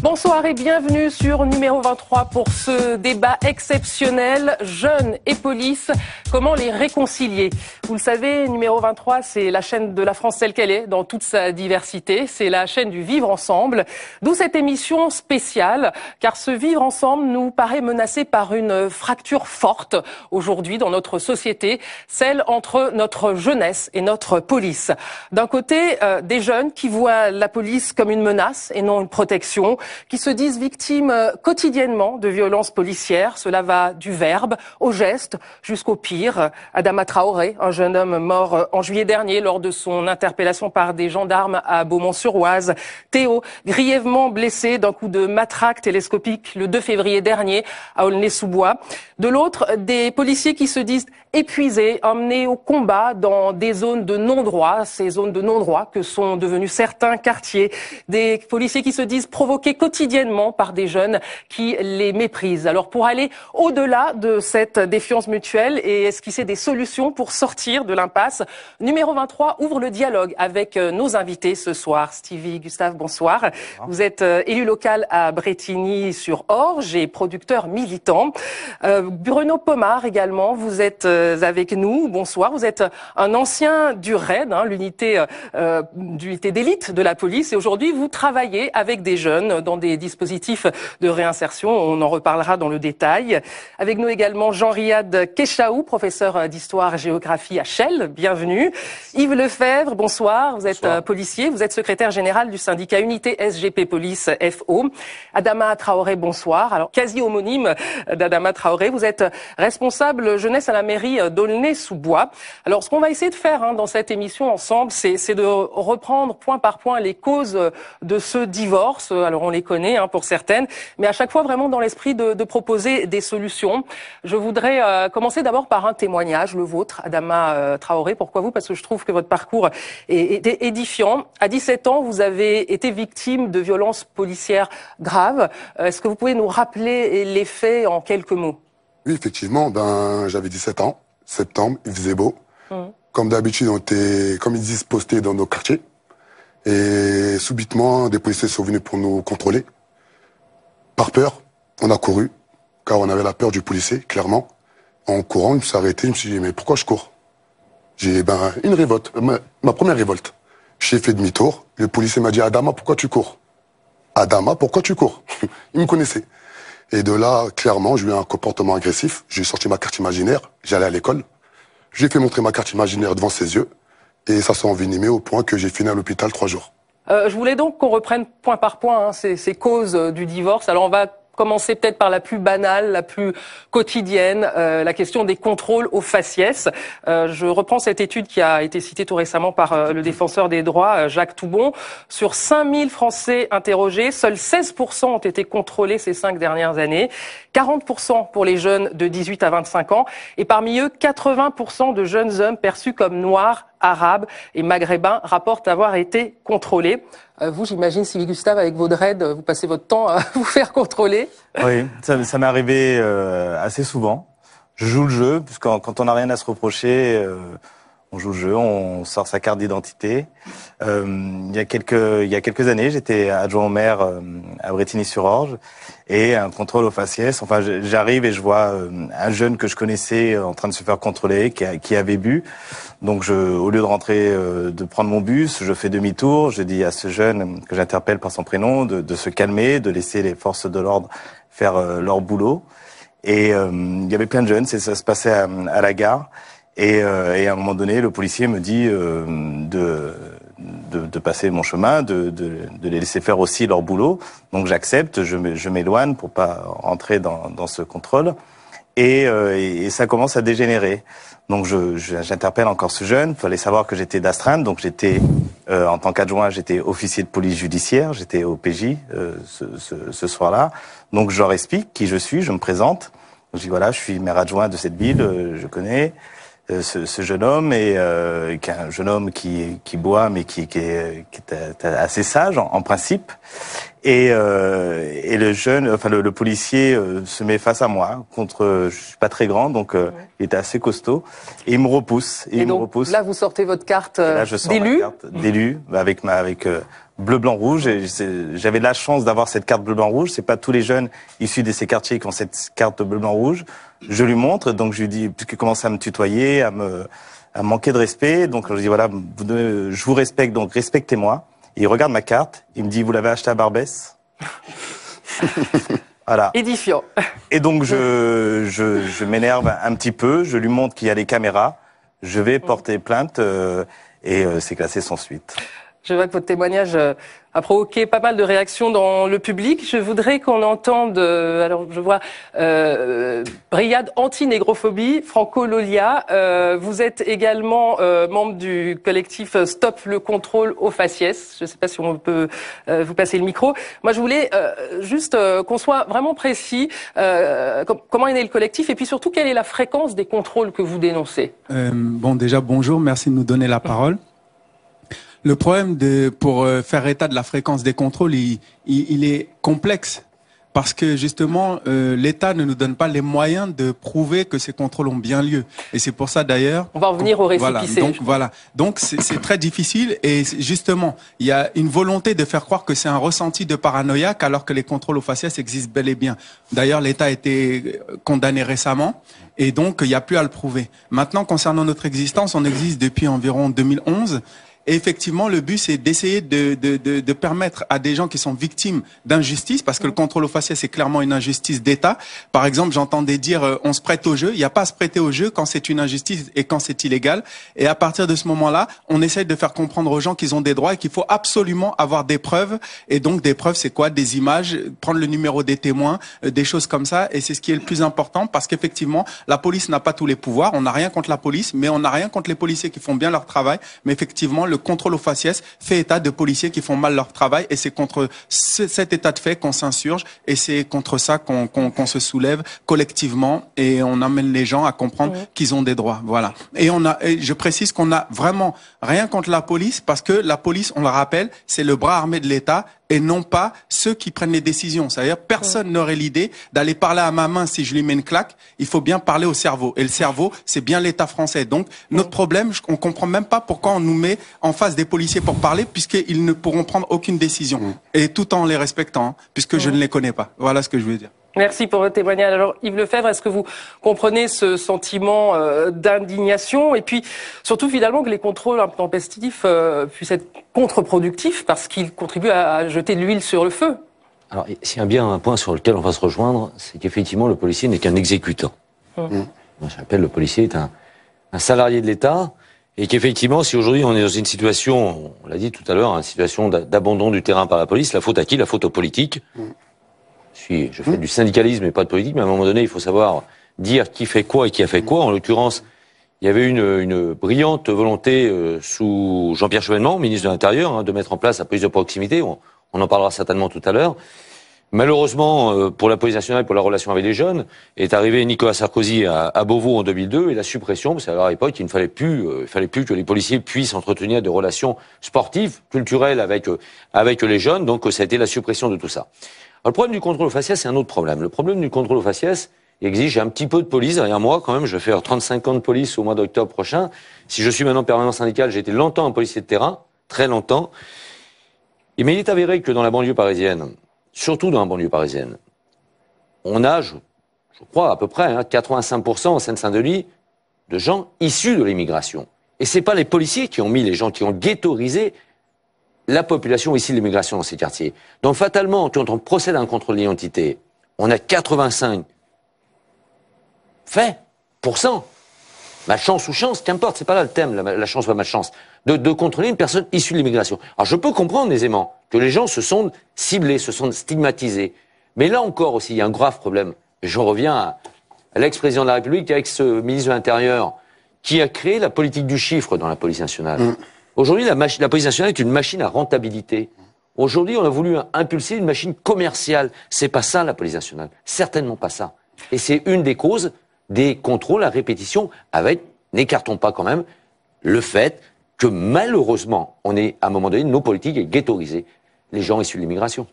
Bonsoir et bienvenue sur numéro 23 pour ce débat exceptionnel, jeunes et police, comment les réconcilier? Vous le savez, numéro 23, c'est la chaîne de la France telle qu'elle est, dans toute sa diversité, c'est la chaîne du vivre ensemble, d'où cette émission spéciale, car ce vivre ensemble nous paraît menacé par une fracture forte aujourd'hui dans notre société, celle entre notre jeunesse et notre police. D'un côté, des jeunes qui voient la police comme une menace et non une protection, qui se disent victimes quotidiennement de violences policières. Cela va du verbe au geste jusqu'au pire. Adama Traoré, un jeune homme mort en juillet dernier lors de son interpellation par des gendarmes à Beaumont-sur-Oise. Théo, grièvement blessé d'un coup de matraque télescopique le 2 février dernier à Aulnay-sous-Bois. De l'autre, des policiers qui se disent épuisés, emmenés au combat dans des zones de non-droit, ces zones de non-droit que sont devenus certains quartiers. Des policiers qui se disent provoqués quotidiennement par des jeunes qui les méprisent. Alors pour aller au-delà de cette défiance mutuelle et esquisser des solutions pour sortir de l'impasse, numéro 23 ouvre le dialogue avec nos invités ce soir. Stevie Gustave, bonsoir. Vous êtes élu local à Brétigny-sur-Orge et producteur militant. Bruno Pomar également, vous êtes avec nous. Bonsoir. Vous êtes un ancien du RAID, l'unité d'élite de la police, et aujourd'hui vous travaillez avec des jeunes dans des dispositifs de réinsertion. On en reparlera dans le détail. Avec nous également Jean-Riyad Kechaou, professeur d'histoire-géographie à Chelles. Bienvenue. Yves Lefebvre, bonsoir. Vous êtes policier, vous êtes secrétaire général du syndicat Unité SGP Police FO. Adama Traoré, bonsoir. Alors, quasi homonyme d'Adama Traoré, vous êtes responsable jeunesse à la mairie d'Aulnay-sous-Bois. Alors, ce qu'on va essayer de faire dans cette émission ensemble, c'est de reprendre point par point les causes de ce divorce. Alors, on les connaît pour certaines, mais à chaque fois vraiment dans l'esprit de proposer des solutions. Je voudrais commencer d'abord par un témoignage, le vôtre, Adama Traoré. Pourquoi vous? Parce que je trouve que votre parcours est édifiant. À 17 ans, vous avez été victime de violences policières graves. Est-ce que vous pouvez nous rappeler les faits en quelques mots? Oui, effectivement, j'avais 17 ans, septembre, il faisait beau. Comme d'habitude, on était, comme ils disent, postés dans nos quartiers. Et subitement, des policiers sont venus pour nous contrôler. Par peur, on a couru, car on avait la peur du policier, clairement. En courant, je me suis arrêté, je me suis dit, mais pourquoi je cours? J'ai une révolte, ma première révolte. J'ai fait demi-tour, le policier m'a dit, Adama, pourquoi tu cours? Adama, pourquoi tu cours? Il me connaissait. Et de là, clairement, j'ai eu un comportement agressif. J'ai sorti ma carte imaginaire, j'allais à l'école. J'ai fait montrer ma carte imaginaire devant ses yeux. Et ça s'est envenimé au point que j'ai fini à l'hôpital 3 jours. Je voulais donc qu'on reprenne point par point ces causes du divorce. Alors on va commencer peut-être par la plus banale, la plus quotidienne, la question des contrôles aux faciès. Je reprends cette étude qui a été citée tout récemment par le défenseur des droits, Jacques Toubon. Sur 5000 Français interrogés, seuls 16% ont été contrôlés ces 5 dernières années, 40% pour les jeunes de 18 à 25 ans, et parmi eux, 80% de jeunes hommes perçus comme noirs, arabes et maghrébins rapportent avoir été contrôlés. Vous, j'imagine, Sylvie Gustave, avec vos dreads, vous passez votre temps à vous faire contrôler. Oui, ça m'est arrivé assez souvent. Je joue le jeu, puisque quand on n'a rien à se reprocher, on joue le jeu, on sort sa carte d'identité. Il y a quelques années, j'étais adjoint au maire à Brétigny-sur-Orge, et un contrôle aux faciès. Enfin, j'arrive et je vois un jeune que je connaissais en train de se faire contrôler, qui avait bu. Donc, au lieu de rentrer, de prendre mon bus, je fais demi-tour. Je dis à ce jeune que j'interpelle par son prénom de se calmer, de laisser les forces de l'ordre faire leur boulot. Et il y avait plein de jeunes. Ça se passait à la gare. Et à un moment donné, le policier me dit de passer mon chemin, de les laisser faire aussi leur boulot. Donc j'accepte, je m'éloigne pour pas rentrer dans ce contrôle. Et ça commence à dégénérer. Donc j'interpelle encore ce jeune. Il fallait savoir que j'étais d'astreinte, donc j'étais en tant qu'adjoint, j'étais officier de police judiciaire, j'étais au PJ ce soir-là. Donc je leur explique qui je suis, je me présente. Je dis voilà, je suis maire adjoint de cette ville, je connais ce jeune homme, et qui est un jeune homme qui boit, mais qui est assez sage en principe. Et le jeune, enfin le policier se met face à moi. Je suis pas très grand, donc il était assez costaud, et il me repousse. Et donc là, vous sortez votre carte d'élu. Là, je sors ma carte d'élu avec bleu, blanc, rouge. J'avais la chance d'avoir cette carte bleu, blanc, rouge. C'est pas tous les jeunes issus de ces quartiers qui ont cette carte bleu, blanc, rouge. Je lui montre, donc je lui dis, puisqu'il commence à me tutoyer, à manquer de respect. Donc je lui dis, voilà, je vous respecte, donc respectez-moi. Il regarde ma carte, il me dit, vous l'avez acheté à Barbès? Voilà. Édifiant. Et donc je m'énerve un petit peu, je lui montre qu'il y a des caméras, je vais porter plainte et c'est classé sans suite. Je vois que votre témoignage a provoqué pas mal de réactions dans le public. Je voudrais qu'on entende, alors je vois, Brigade anti-négrophobie, Franco Lolia. Vous êtes également membre du collectif Stop le contrôle aux faciès. Je ne sais pas si on peut vous passer le micro. Moi, je voulais juste qu'on soit vraiment précis. Comment est né le collectif et puis surtout, quelle est la fréquence des contrôles que vous dénoncez? Bon, déjà, bonjour. Merci de nous donner la parole. Le problème pour faire état de la fréquence des contrôles, il est complexe parce que justement l'État ne nous donne pas les moyens de prouver que ces contrôles ont bien lieu. Et c'est pour ça d'ailleurs. On va revenir au récépissé. Donc c'est très difficile et justement il y a une volonté de faire croire que c'est un ressenti de paranoïaque alors que les contrôles aux faciès existent bel et bien. D'ailleurs l'État a été condamné récemment et donc il n'y a plus à le prouver. Maintenant concernant notre existence, on existe depuis environ 2011. Et effectivement, le but, c'est d'essayer de permettre à des gens qui sont victimes d'injustice, parce que le contrôle aux faciès, c'est clairement une injustice d'État. Par exemple, j'entendais dire, on se prête au jeu. Il n'y a pas à se prêter au jeu quand c'est une injustice et quand c'est illégal. Et à partir de ce moment-là, on essaye de faire comprendre aux gens qu'ils ont des droits et qu'il faut absolument avoir des preuves. Et donc, des preuves, c'est quoi? Des images, prendre le numéro des témoins, des choses comme ça. Et c'est ce qui est le plus important, parce qu'effectivement, la police n'a pas tous les pouvoirs. On n'a rien contre la police, mais on n'a rien contre les policiers qui font bien leur travail. Mais effectivement, le contrôle aux faciès fait état de policiers qui font mal leur travail et c'est contre cet état de fait qu'on s'insurge et c'est contre ça qu'on se soulève collectivement et on amène les gens à comprendre qu'ils ont des droits. Voilà. Et je précise qu'on n'a vraiment rien contre la police parce que la police, on le rappelle, c'est le bras armé de l'État et non pas ceux qui prennent les décisions. C'est-à-dire personne n'aurait l'idée d'aller parler à ma main si je lui mets une claque. Il faut bien parler au cerveau. Et le cerveau, c'est bien l'État français. Donc notre problème, on comprend même pas pourquoi on nous met en face des policiers pour parler, puisqu'ils ne pourront prendre aucune décision. Et tout en les respectant, hein, puisque je ne les connais pas. Voilà ce que je veux dire. Merci pour votre témoignage. Alors Yves Lefebvre, est-ce que vous comprenez ce sentiment d'indignation et puis surtout finalement que les contrôles intempestifs puissent être contre-productifs parce qu'ils contribuent à jeter de l'huile sur le feu? Alors s'il y a bien un point sur lequel on va se rejoindre, c'est qu'effectivement le policier n'est qu'un exécutant. Moi j'appelle le policier est un salarié de l'État et qu'effectivement si aujourd'hui on est dans une situation, on l'a dit tout à l'heure, une situation d'abandon du terrain par la police, la faute à qui? La faute aux politiques. Je fais du syndicalisme et pas de politique, mais à un moment donné, il faut savoir dire qui fait quoi et qui a fait quoi. En l'occurrence, il y avait une brillante volonté sous Jean-Pierre Chevènement, ministre de l'Intérieur, de mettre en place la police de proximité. On en parlera certainement tout à l'heure. Malheureusement, pour la police nationale, pour la relation avec les jeunes, est arrivé Nicolas Sarkozy à Beauvau en 2002 et la suppression, parce qu'à l'époque, il ne fallait plus, que les policiers puissent entretenir des relations sportives, culturelles avec les jeunes. Donc, ça a été la suppression de tout ça. Alors, le problème du contrôle aux faciès, c'est un autre problème. Le problème du contrôle aux faciès exige un petit peu de police derrière moi quand même. Je vais faire 35 ans de police au mois d'octobre prochain. Si je suis maintenant permanent syndical, j'ai été longtemps un policier de terrain, très longtemps. Mais il est avéré que dans la banlieue parisienne, surtout dans la banlieue parisienne, on a, je crois à peu près, 85% en Seine-Saint-Denis de gens issus de l'immigration. Et c'est pas les policiers qui ont mis les gens, qui ont ghettoisé la population issue de l'immigration dans ces quartiers. Donc fatalement, quand on procède à un contrôle d'identité, on a 85 faits, malchance ou chance, qu'importe, c'est pas là le thème, la chance ou la malchance, de contrôler une personne issue de l'immigration. Alors je peux comprendre aisément que les gens se sont ciblés, se sont stigmatisés. Mais là encore aussi, il y a un grave problème. Je reviens à l'ex-président de la République, avec ce ministre de l'Intérieur, qui a créé la politique du chiffre dans la police nationale. Aujourd'hui, la police nationale est une machine à rentabilité. Aujourd'hui, on a voulu impulser une machine commerciale. C'est pas ça, la police nationale. Certainement pas ça. Et c'est une des causes des contrôles à répétition avec, n'écartons pas quand même, le fait que malheureusement, on est, à un moment donné, nos politiques aient ghettoisé les gens issus de l'immigration.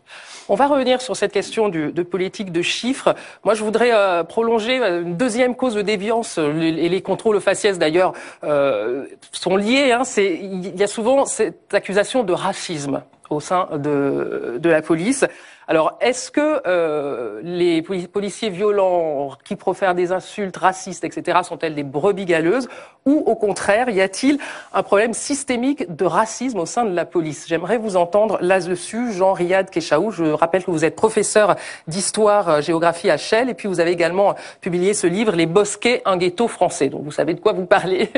On va revenir sur cette question de politique de chiffres. Moi, je voudrais prolonger une deuxième cause de déviance, et les contrôles aux faciès d'ailleurs sont liés. Il y a souvent cette accusation de racisme au sein de la police. Alors, est-ce que les policiers violents qui profèrent des insultes racistes, etc., sont-elles des brebis galeuses ou au contraire, y a-t-il un problème systémique de racisme au sein de la police? J'aimerais vous entendre là-dessus, Jean-Riyad Kechaou. Je rappelle que vous êtes professeur d'histoire-géographie à Chelles et puis vous avez également publié ce livre, Les Bosquets, un ghetto français. Donc vous savez de quoi vous parlez.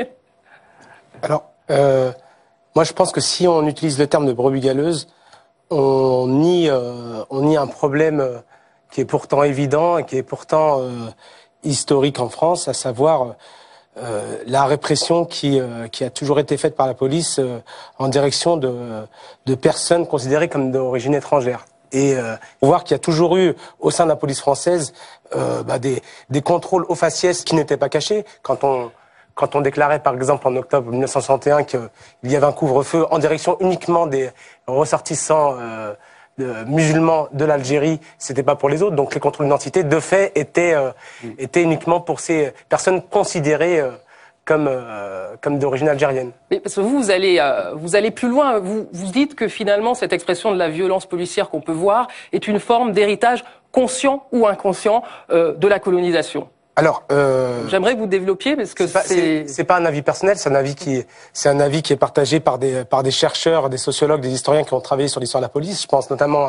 Alors, moi je pense que si on utilise le terme de brebis galeuse, on nie un problème qui est pourtant évident et qui est pourtant historique en France, à savoir la répression qui a toujours été faite par la police en direction de personnes considérées comme d'origine étrangère. Et voir qu'il y a toujours eu au sein de la police française des contrôles aux faciès qui n'étaient pas cachés. Quand on déclarait par exemple en octobre 1961 qu'il y avait un couvre-feu en direction uniquement des ressortissants musulmans de l'Algérie, c'était pas pour les autres. Donc les contrôles d'identité de fait étaient uniquement pour ces personnes considérées comme d'origine algérienne. Mais parce que vous allez plus loin. Vous dites que finalement cette expression de la violence policière qu'on peut voir est une forme d'héritage conscient ou inconscient de la colonisation. Alors, j'aimerais que vous développiez parce que c'est pas un avis personnel, c'est un avis qui est partagé par des chercheurs, des sociologues, des historiens qui ont travaillé sur l'histoire de la police. Je pense notamment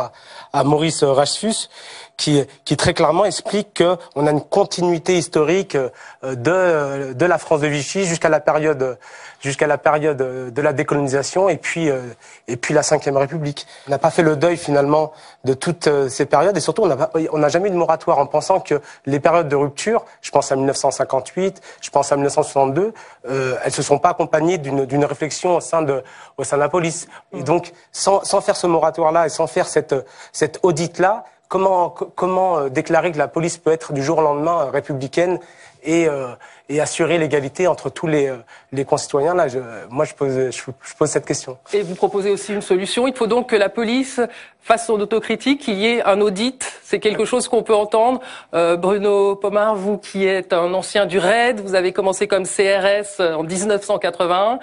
à Maurice Rachfus, qui très clairement explique que on a une continuité historique de la France de Vichy jusqu'à la période de la décolonisation et puis la Ve République. On n'a pas fait le deuil finalement de toutes ces périodes et surtout on n'a jamais eu de moratoire en pensant que les périodes de rupture, je pense à 1958, je pense à 1962, elles se sont pas accompagnées d'une réflexion au sein de la police. Et donc sans faire ce moratoire-là et sans faire cette audit-là, comment déclarer que la police peut être du jour au lendemain républicaine et assurer l'égalité entre tous les concitoyens? Là, moi, je pose cette question. Et vous proposez aussi une solution. Il faut donc que la police fasse son autocritique, qu'il y ait un audit. C'est quelque chose qu'on peut entendre. Bruno Pomar, vous qui êtes un ancien du RAID, vous avez commencé comme CRS en 1981.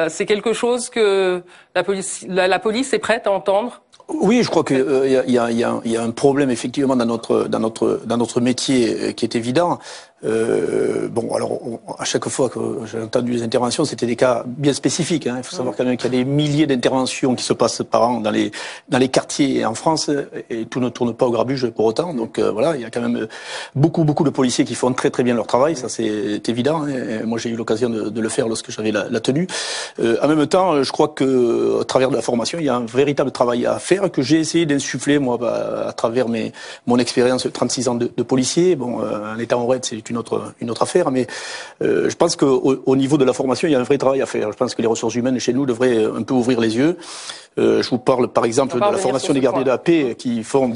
C'est quelque chose que la police est prête à entendre? Oui, je crois qu'il y a un problème effectivement dans notre métier qui est évident. Bon, alors à chaque fois que j'ai entendu les interventions, c'était des cas bien spécifiques. Hein. Il faut savoir quand même qu'il y a des milliers d'interventions qui se passent par an dans les quartiers en France, et tout ne tourne pas au grabuge pour autant. Donc voilà, il y a quand même beaucoup de policiers qui font très bien leur travail. Ça c'est évident. Hein. Et moi j'ai eu l'occasion de le faire lorsque j'avais la tenue. En même temps, je crois que à travers de la formation, il y a un véritable travail à faire que j'ai essayé d'insuffler moi à travers mon expérience 36 ans de policier. Bon, en étant au RAID, c'est une autre affaire, mais je pense qu'au niveau de la formation, il y a un vrai travail à faire. Je pense que les ressources humaines chez nous devraient un peu ouvrir les yeux. Je vous parle par exemple de la formation des gardiens de la paix qui font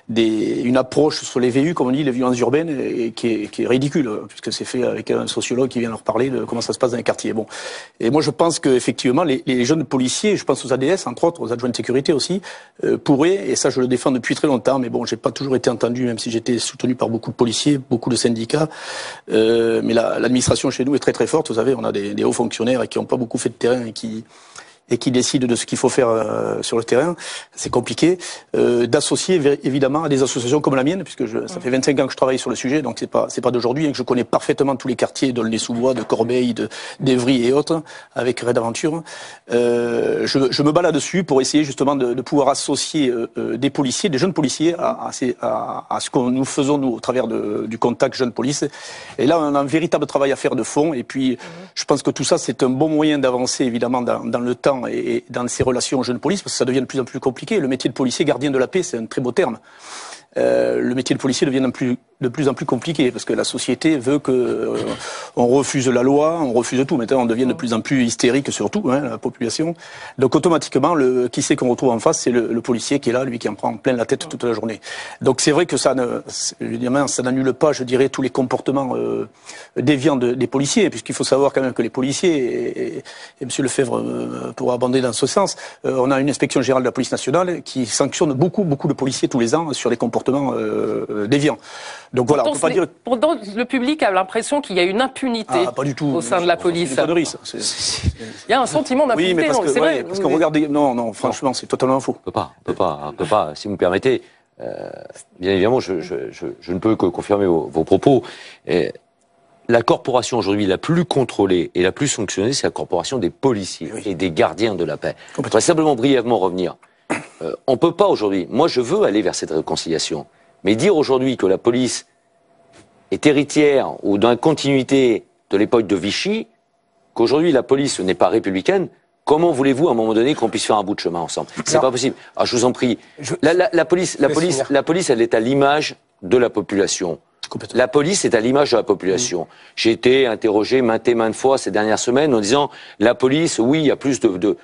une approche sur les VU, comme on dit, les violences urbaines, et qui est ridicule, puisque c'est fait avec un sociologue qui vient leur parler de comment ça se passe dans les quartiers. Bon, et moi je pense qu'effectivement les jeunes policiers, je pense aux ADS entre autres, aux adjoints de sécurité aussi, pourraient, et ça je le défends depuis très longtemps, mais bon, j'ai pas toujours été entendu, même si j'étais soutenu par beaucoup de policiers, beaucoup de syndicats, mais l'administration chez nous est très forte. Vous savez, on a des hauts fonctionnaires qui n'ont pas beaucoup fait de terrain et qui décident de ce qu'il faut faire sur le terrain. C'est compliqué d'associer évidemment à des associations comme la mienne, puisque ça fait 25 ans que je travaille sur le sujet, donc c'est pas d'aujourd'hui, et que je connais parfaitement tous les quartiers d'Aulnay-sous-Bois, de Corbeil, d'Evry et autres, avec Raid Aventure. Je me bats là-dessus pour essayer justement de pouvoir associer des policiers, des jeunes policiers à ce que nous faisons nous au travers du contact jeune police. Et là, on a un véritable travail à faire de fond, et puis je pense que tout ça, c'est un bon moyen d'avancer évidemment dans le temps et dans ces relations jeunes police, parce que ça devient de plus en plus compliqué. Le métier de policier, gardien de la paix, c'est un très beau terme. Le métier de policier devient de plus en plus compliqué, parce que la société veut que on refuse la loi, on refuse tout. Maintenant, on devient de plus en plus hystérique, surtout la population. Donc automatiquement, qui c'est qu'on retrouve en face, c'est le policier qui est là, lui qui en prend plein la tête toute la journée. Donc c'est vrai que ça n'annule pas, je dirais, tous les comportements déviants des policiers, puisqu'il faut savoir quand même que les policiers, et Monsieur Lefebvre pourra abonder dans ce sens, on a une inspection générale de la police nationale qui sanctionne beaucoup de policiers tous les ans sur les comportements comportements déviants. Donc voilà, on peut pas dire... Pourtant, le public a l'impression qu'il y a une impunité pas du tout. au sein de la police. C'est une connerie, ça. Il y a un sentiment d'impunité. Oui, mais parce que, c'est vrai. parce qu'on regarde... Non, franchement, c'est totalement faux. On peut pas. Si vous me permettez, bien évidemment, je ne peux que confirmer vos propos. La corporation aujourd'hui la plus contrôlée et la plus sanctionnée, c'est la corporation des policiers et des gardiens de la paix. Je voudrais simplement brièvement revenir. On peut pas aujourd'hui, moi je veux aller vers cette réconciliation, mais dire aujourd'hui que la police est héritière ou dans la continuité de l'époque de Vichy, qu'aujourd'hui la police n'est pas républicaine, comment voulez-vous à un moment donné qu'on puisse faire un bout de chemin ensemble? C'est pas possible. Ah, je vous en prie. La police, elle est à l'image de la population. La police est à l'image de la population. J'ai été interrogé maintes fois ces dernières semaines en disant la police, oui, il y a plus de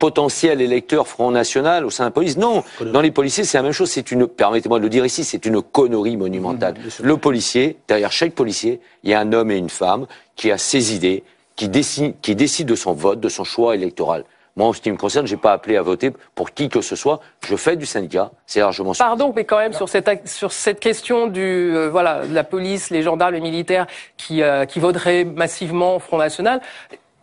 potentiels électeurs Front National au sein de la police. Non, dans les policiers, c'est la même chose. Permettez-moi de le dire ici, c'est une connerie monumentale. Le policier, derrière chaque policier, il y a un homme et une femme qui a ses idées, qui décide de son vote, de son choix électoral. Moi, en ce qui me concerne, j'ai pas appelé à voter pour qui que ce soit. Je fais du syndicat, c'est largement suffisant. Pardon, mais quand même sur cette question de la police, les gendarmes, les militaires qui voteraient massivement au Front National.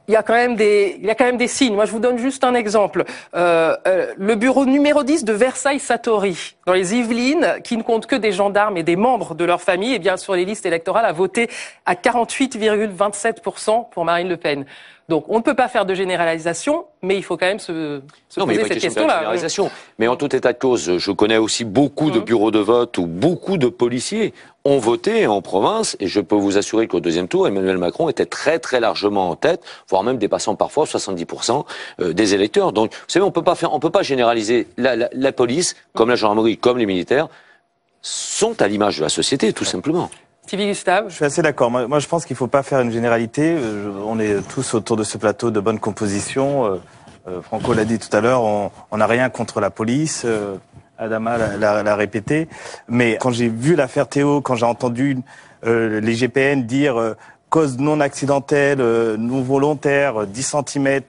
Il y a quand même des signes. Moi, je vous donne juste un exemple. Le bureau numéro 10 de Versailles-Satory, dans les Yvelines, qui ne compte que des gendarmes et des membres de leur famille, eh bien, sur les listes électorales, a voté à 48,27% pour Marine Le Pen. Donc, on ne peut pas faire de généralisation, mais il faut quand même se poser cette question-là. Généralisation. Mais en tout état de cause, je connais aussi beaucoup de bureaux de vote où beaucoup de policiers ont voté en province, et je peux vous assurer qu'au deuxième tour, Emmanuel Macron était très très largement en tête, voire même dépassant parfois 70% des électeurs. Donc, vous savez, on peut pas généraliser. La police, comme la gendarmerie, comme les militaires, sont à l'image de la société, tout simplement. Stevie Gustave. Je suis assez d'accord. Moi, je pense qu'il ne faut pas faire une généralité. On est tous autour de ce plateau de bonne composition. Franco l'a dit tout à l'heure, on n'a rien contre la police. Adama l'a répété. Mais quand j'ai vu l'affaire Théo, quand j'ai entendu les GPN dire cause non accidentelle, non volontaire, 10 cm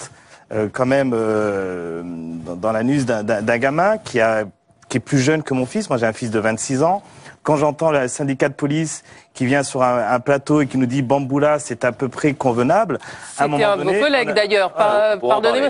quand même dans l'anus d'un gamin qui est plus jeune que mon fils. Moi, j'ai un fils de 26 ans. Quand j'entends le syndicat de police qui vient sur un plateau et qui nous dit Bamboula, c'est à peu près convenable. C'était un de vos collègues d'ailleurs. Pardonnez-moi.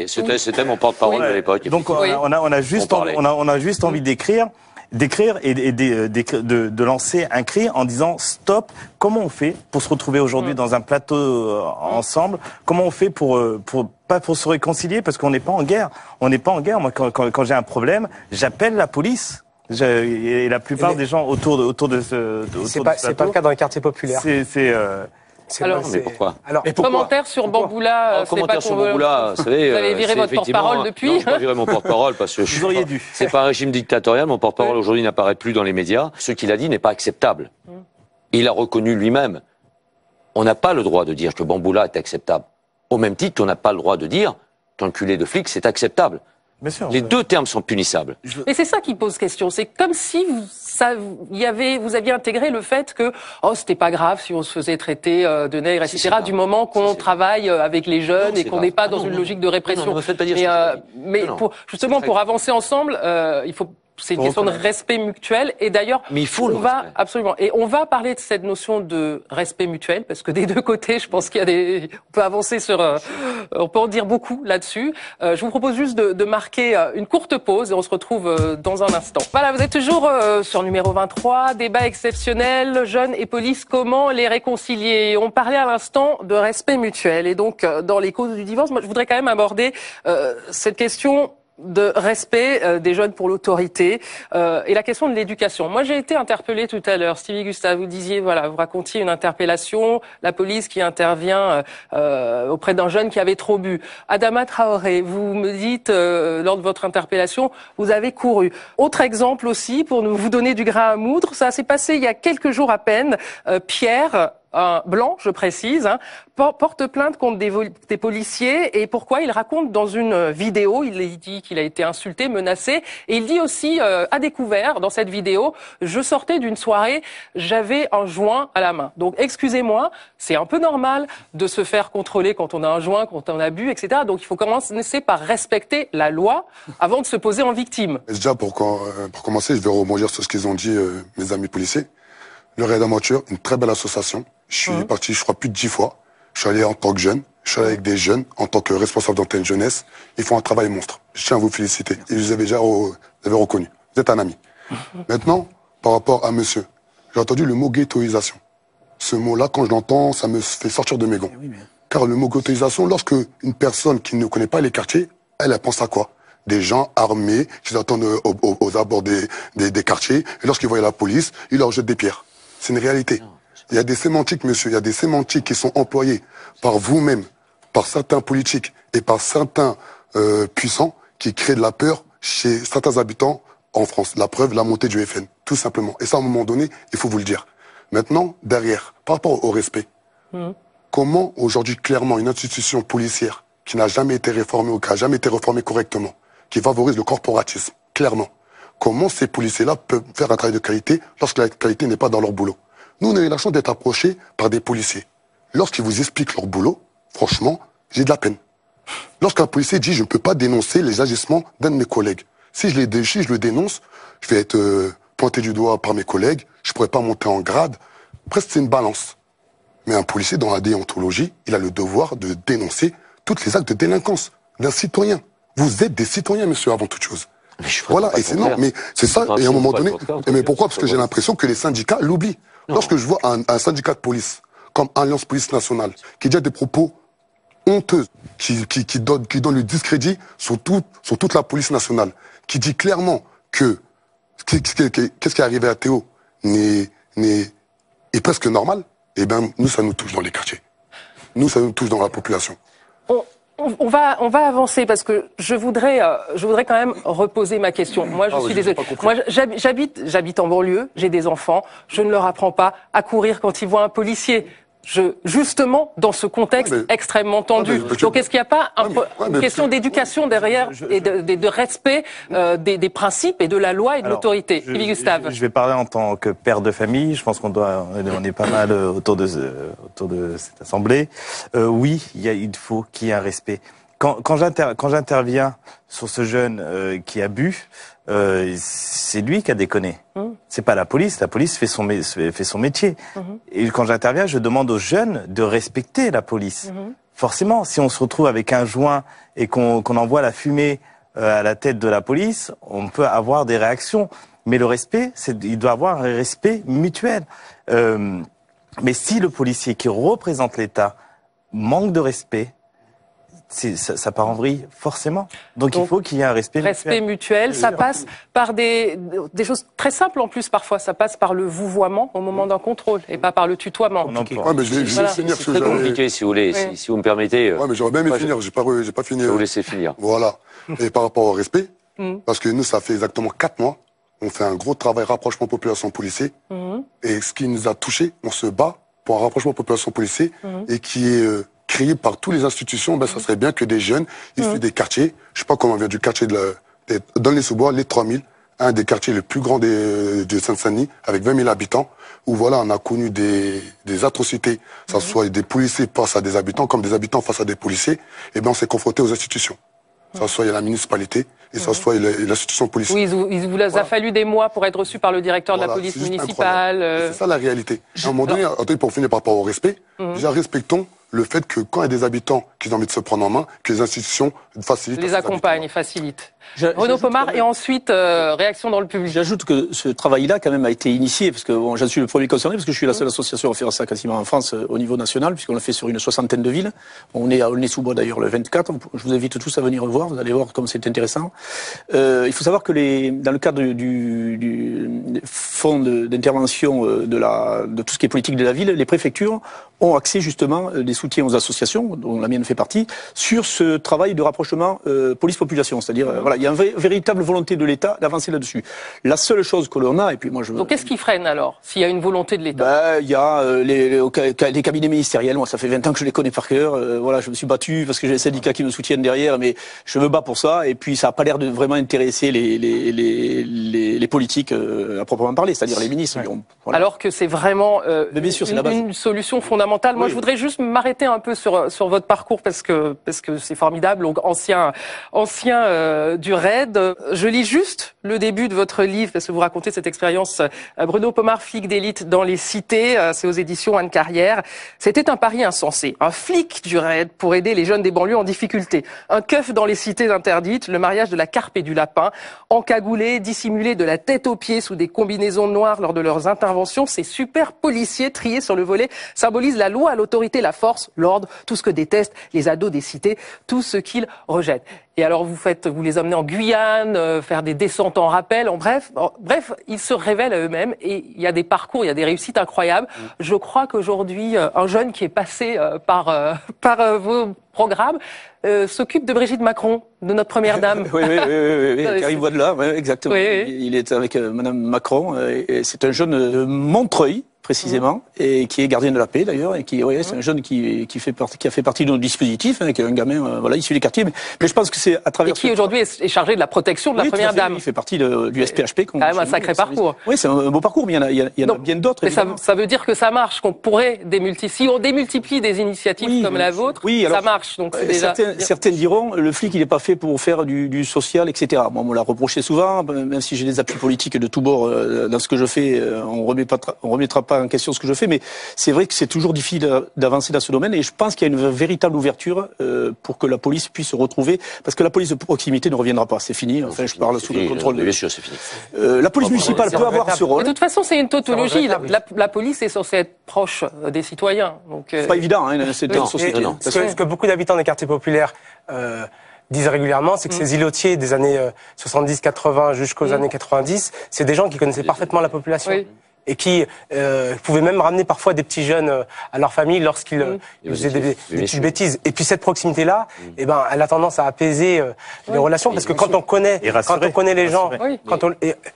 C'était mon porte-parole de l'époque. Donc on a juste envie d'écrire et de lancer un cri en disant stop. Comment on fait pour se retrouver aujourd'hui dans un plateau ensemble? Comment on fait pour se réconcilier, parce qu'on n'est pas en guerre. On n'est pas en guerre. Moi, quand j'ai un problème, j'appelle la police. Et la plupart des gens autour de ce c'est pas le cas dans les quartiers populaires. Alors, mais pourquoi? Commentaire sur Bamboula. Commentaire sur Bamboula, vous savez, vous avez viré votre porte-parole depuis. Non, je n'ai pas viré mon porte-parole parce que vous auriez dû. C'est pas un régime dictatorial. Mon porte-parole aujourd'hui n'apparaît plus dans les médias. Ce qu'il a dit n'est pas acceptable. Il a reconnu lui-même. On n'a pas le droit de dire que Bamboula est acceptable. Au même titre qu'on n'a pas le droit de dire qu'enculé de flic, c'est acceptable. Bien sûr, les deux termes sont punissables. Mais c'est ça qui pose question. C'est comme si vous aviez intégré le fait que c'était pas grave si on se faisait traiter de nègre, etc. Du moment qu'on travaille avec les jeunes et qu'on n'est pas dans une logique de répression. Non, ne me faites pas dire ça. Mais pour avancer ensemble, c'est une question de respect mutuel. Et d'ailleurs, on va parler de cette notion de respect mutuel, parce que des deux côtés, je pense qu'il y a on peut avancer on peut en dire beaucoup là-dessus. Je vous propose juste de marquer une courte pause et on se retrouve dans un instant. Voilà, vous êtes toujours sur numéro 23, débat exceptionnel, jeunes et police, comment les réconcilier? On parlait à l'instant de respect mutuel. Et donc, dans les causes du divorce, moi, je voudrais quand même aborder cette question de respect des jeunes pour l'autorité et la question de l'éducation. Moi, j'ai été interpellée tout à l'heure. Stevie Gustave, vous disiez, vous racontiez une interpellation, la police qui intervient auprès d'un jeune qui avait trop bu. Adama Traoré, vous me dites, lors de votre interpellation, vous avez couru. Autre exemple aussi, pour vous donner du grain à moudre, ça s'est passé il y a quelques jours à peine. Pierre, un blanc, je précise, hein, porte plainte contre des policiers. Et pourquoi? Il raconte dans une vidéo, il dit qu'il a été insulté, menacé. Et il dit aussi, à découvert, dans cette vidéo, je sortais d'une soirée, j'avais un joint à la main. Donc, excusez-moi, c'est un peu normal de se faire contrôler quand on a un joint, quand on a bu, etc. Donc, il faut commencer par respecter la loi avant de se poser en victime. Déjà, pour commencer, je vais rebondir sur ce qu'ils ont dit, mes amis policiers. Le Raid Amateur, une très belle association. Je suis parti, je crois, plus de 10 fois. Je suis allé en tant que jeune. Je suis allé avec des jeunes, en tant que responsable d'antenne jeunesse. Ils font un travail monstre. Je tiens à vous féliciter. Et je vous avais déjà reconnu. Vous êtes un ami. Maintenant, par rapport à monsieur, j'ai entendu le mot ghettoisation. Ce mot-là, quand je l'entends, ça me fait sortir de mes gonds. Car le mot ghettoisation, lorsque une personne qui ne connaît pas les quartiers, elle pense à quoi? Des gens armés qui attendent aux abords des quartiers. Et lorsqu'ils voient la police, ils leur jettent des pierres. C'est une réalité. Il y a des sémantiques, monsieur, il y a des sémantiques qui sont employées par vous-même, par certains politiques et par certains puissants qui créent de la peur chez certains habitants en France. La preuve, la montée du FN, tout simplement. Et ça, à un moment donné, il faut vous le dire. Maintenant, derrière, par rapport au respect, comment aujourd'hui, clairement, une institution policière qui n'a jamais été réformée ou qui n'a jamais été réformée correctement, qui favorise le corporatisme, clairement, comment ces policiers-là peuvent faire un travail de qualité lorsque la qualité n'est pas dans leur boulot? Nous, on a eu la chance d'être approchés par des policiers. Lorsqu'ils vous expliquent leur boulot, franchement, j'ai de la peine. Lorsqu'un policier dit « je ne peux pas dénoncer les agissements d'un de mes collègues », si je le dénonce, je vais être pointé du doigt par mes collègues, je ne pourrai pas monter en grade. Presque, c'est une balance. Mais un policier, dans la déontologie, il a le devoir de dénoncer toutes les actes de délinquance d'un citoyen. Vous êtes des citoyens, monsieur, avant toute chose. Voilà, et c'est non, mais c'est ça, et à un moment donné, mais pourquoi? Parce que j'ai l'impression que les syndicats l'oublient. Lorsque je vois un syndicat de police, comme Alliance Police Nationale, qui dit des propos honteux, qui donne le discrédit sur toute la police nationale, qui dit clairement que qu'est-ce qui est arrivé à Théo est presque normal, eh bien, nous, ça nous touche dans les quartiers. Nous, ça nous touche dans la population. On va avancer parce que je voudrais quand même reposer ma question. Moi, je suis désolée. Moi, j'habite en banlieue, j'ai des enfants, je ne leur apprends pas à courir quand ils voient un policier. Justement, dans ce contexte extrêmement tendu. Donc, est-ce qu'il n'y a pas une question d'éducation derrière et de respect des principes et de la loi et de l'autorité? Gustave. Je vais parler en tant que père de famille. Je pense on est pas mal autour de cette assemblée. Oui, il faut qu'il y ait un respect. Quand j'interviens sur ce jeune qui a bu, c'est lui qui a déconné. C'est pas la police. La police fait son métier. Et quand j'interviens, je demande aux jeunes de respecter la police. Forcément, si on se retrouve avec un joint et qu'on envoie la fumée à la tête de la police, on peut avoir des réactions. Mais le respect, il doit avoir un respect mutuel. Mais si le policier qui représente l'État manque de respect, ça part en vrille, forcément. Donc il faut qu'il y ait un respect mutuel. Respect mutuel, ça passe par des choses très simples en plus parfois. Ça passe par le vouvoiement au moment d'un contrôle et pas par le tutoiement. C'est très compliqué, si vous voulez, si vous me permettez. Ouais, mais j'aurais bien aimé finir, j'ai pas fini. Je vais vous laisser finir. Voilà. Et par rapport au respect, parce que nous, ça fait exactement 4 mois, on fait un gros travail rapprochement population-policier. Et ce qui nous a touchés, on se bat pour un rapprochement population-policier et qui est créé par toutes les institutions. Ça serait bien que des jeunes issus des quartiers, je sais pas comment on vient du quartier dans les sous-bois, les 3000, un des quartiers les plus grands de Seine-Saint-Denis, avec 20 000 habitants, où voilà, on a connu des atrocités, ça soit des policiers face à des habitants, comme des habitants face à des policiers, et bien on s'est confronté aux institutions. Ça soit la municipalité, et ça soit l'institution policière. Oui, il vous a fallu des mois pour être reçu par le directeur de la police municipale. C'est ça la réalité. À un moment donné, pour finir par rapport au respect, déjà respectons le fait que quand il y a des habitants qui ont envie de se prendre en main, que les institutions facilitent. Les accompagnent et facilitent. Renaud Pomar, et ensuite, réaction dans le public. J'ajoute que ce travail-là, quand même, a été initié, parce que bon, j'en suis le premier concerné, parce que je suis la seule association à faire ça quasiment en France au niveau national, puisqu'on l'a fait sur une 60aine de villes. On est à Aulnay-sous-Bois d'ailleurs le 24. Je vous invite tous à venir voir, vous allez voir comme c'est intéressant. Il faut savoir que dans le cadre du fonds d'intervention de tout ce qui est politique de la ville, les préfectures ont axé justement des soutiens aux associations, dont la mienne fait partie, sur ce travail de rapprochement police-population. C'est-à-dire, voilà, il y a une véritable volonté de l'État d'avancer là-dessus. La seule chose que l'on a, et puis moi je... Donc qu'est-ce qui freine alors, s'il y a une volonté de l'État? Il y a les cabinets ministériels, moi ça fait 20 ans que je les connais par cœur, voilà, je me suis battu parce que j'ai les syndicats qui me soutiennent derrière, mais je me bats pour ça, et puis ça n'a pas l'air de vraiment intéresser les politiques à proprement parler, c'est-à-dire les ministres. Ouais. Voilà. Alors que c'est vraiment bien sûr, une solution fondamentale. Moi, je voudrais juste m'arrêter un peu sur votre parcours parce que c'est formidable. Donc ancien du RAID. Je lis juste le début de votre livre parce que vous racontez cette expérience. Bruno Pomar, flic d'élite dans les cités. C'est aux éditions Anne Carrière. C'était un pari insensé. Un flic du RAID pour aider les jeunes des banlieues en difficulté. Un keuf dans les cités interdites. Le mariage de la carpe et du lapin. Encagoulé, dissimulé de la tête aux pieds sous des combinaisons noires lors de leurs interventions. Ces super policiers triés sur le volet symbolisent la loi, l'autorité, la force, l'ordre, tout ce que détestent les ados des cités, tout ce qu'ils rejettent. Et alors vous les emmenez en Guyane, faire des descentes en rappel, bref, ils se révèlent à eux-mêmes et il y a des parcours, il y a des réussites incroyables. Je crois qu'aujourd'hui, un jeune qui est passé par vos programmes s'occupe de Brigitte Macron, de notre première dame. Oui, qui arrive de là, exactement. Oui. Il est avec Madame Macron, et c'est un jeune de Montreuil, précisément, et qui est gardien de la paix d'ailleurs, et c'est un jeune qui a fait partie de notre dispositif, qui est un gamin, issu des quartiers, mais je pense que c'est à travers... Et qui aujourd'hui est chargé de la protection de la première dame. Il fait partie du SPHP. Quand même un sacré parcours. Oui, c'est un beau parcours, mais il y en a bien d'autres. Mais ça veut dire que ça marche, qu'on pourrait si on démultiplie des initiatives comme la vôtre, ça marche. Donc certains diront, le flic il n'est pas fait pour faire du social, etc. Moi, on me l'a reproché souvent, même si j'ai des appuis politiques de tous bords dans ce que je fais, on remettra pas en question ce que je fais, mais c'est vrai que c'est toujours difficile d'avancer dans ce domaine, et je pense qu'il y a une véritable ouverture pour que la police puisse se retrouver, parce que la police de proximité ne reviendra pas, c'est fini. Enfin, je parle sous le contrôle. Bien sûr, c'est fini. La police municipale peut avoir ce rôle. De toute façon, c'est une tautologie. La police est censée être proche des citoyens. Donc c'est pas évident, c'est une société. Ce que beaucoup d'habitants des quartiers populaires disent régulièrement, c'est que ces îlotiers des années 70-80 jusqu'aux années 90, c'est des gens qui connaissaient parfaitement la population. Oui. Et qui pouvaient même ramener parfois des petits jeunes à leur famille lorsqu'ils faisaient des petites bêtises. Et puis cette proximité-là, elle a tendance à apaiser les relations, parce que quand on connaît les gens,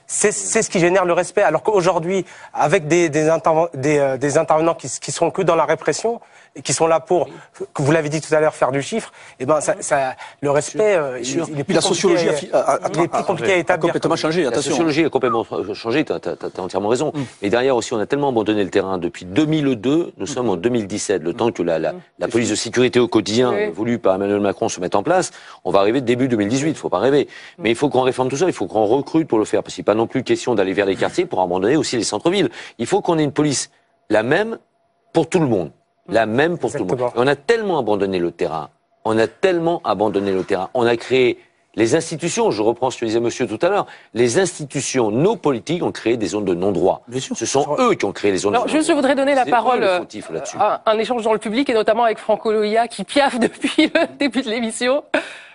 c'est ce qui génère le respect. Alors qu'aujourd'hui, avec des intervenants qui sont que dans la répression, et qui sont là pour, que vous l'avez dit tout à l'heure, faire du chiffre, le respect, il est plus sociologie compliqué à établir. Complètement changé, attention. La sociologie a complètement changé, t'as entièrement raison. Mais derrière aussi, on a tellement abandonné le terrain. Depuis 2002, nous sommes en 2017. Le temps que la police de sécurité au quotidien, voulue par Emmanuel Macron, se mette en place, on va arriver début 2018. Faut pas rêver. Mais il faut qu'on réforme tout ça. Il faut qu'on recrute pour le faire. Parce qu'il n'est pas non plus question d'aller vers les quartiers pour abandonner aussi les centres-villes. Il faut qu'on ait une police la même pour tout le monde. La même pour tout le monde. Et on a tellement abandonné le terrain. On a créé les institutions, je reprends ce que disait monsieur tout à l'heure, les institutions, nos politiques ont créé des zones de non-droit. Ce sont eux qui ont créé les zones de non-droit. Je voudrais donner la parole à un échange dans le public, et notamment avec Franco Loya qui piaffe depuis le début de l'émission.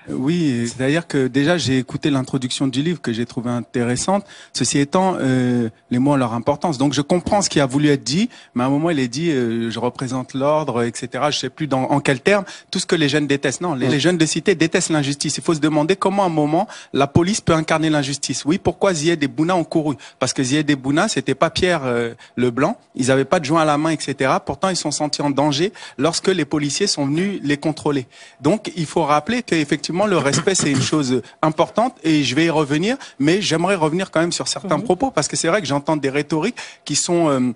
Oui, c'est-à-dire que déjà j'ai écouté l'introduction du livre que j'ai trouvé intéressante. Ceci étant, les mots ont leur importance. Donc je comprends ce qui a voulu être dit, mais à un moment il est dit je représente l'ordre, etc. Je sais plus en quel terme. Tout ce que les jeunes détestent. Non, les jeunes de cité détestent l'injustice. Il faut se demander comment à un moment la police peut incarner l'injustice. Oui, pourquoi Zied et Bouna ont couru? Parce que Zied et Bouna, c'était pas Pierre Leblanc. Ils avaient pas de joint à la main, etc. Pourtant ils sont sentis en danger lorsque les policiers sont venus les contrôler. Donc il faut rappeler qu'effectivement le respect c'est une chose importante, et je vais y revenir, mais j'aimerais revenir quand même sur certains propos, parce que c'est vrai que j'entends des rhétoriques qui sont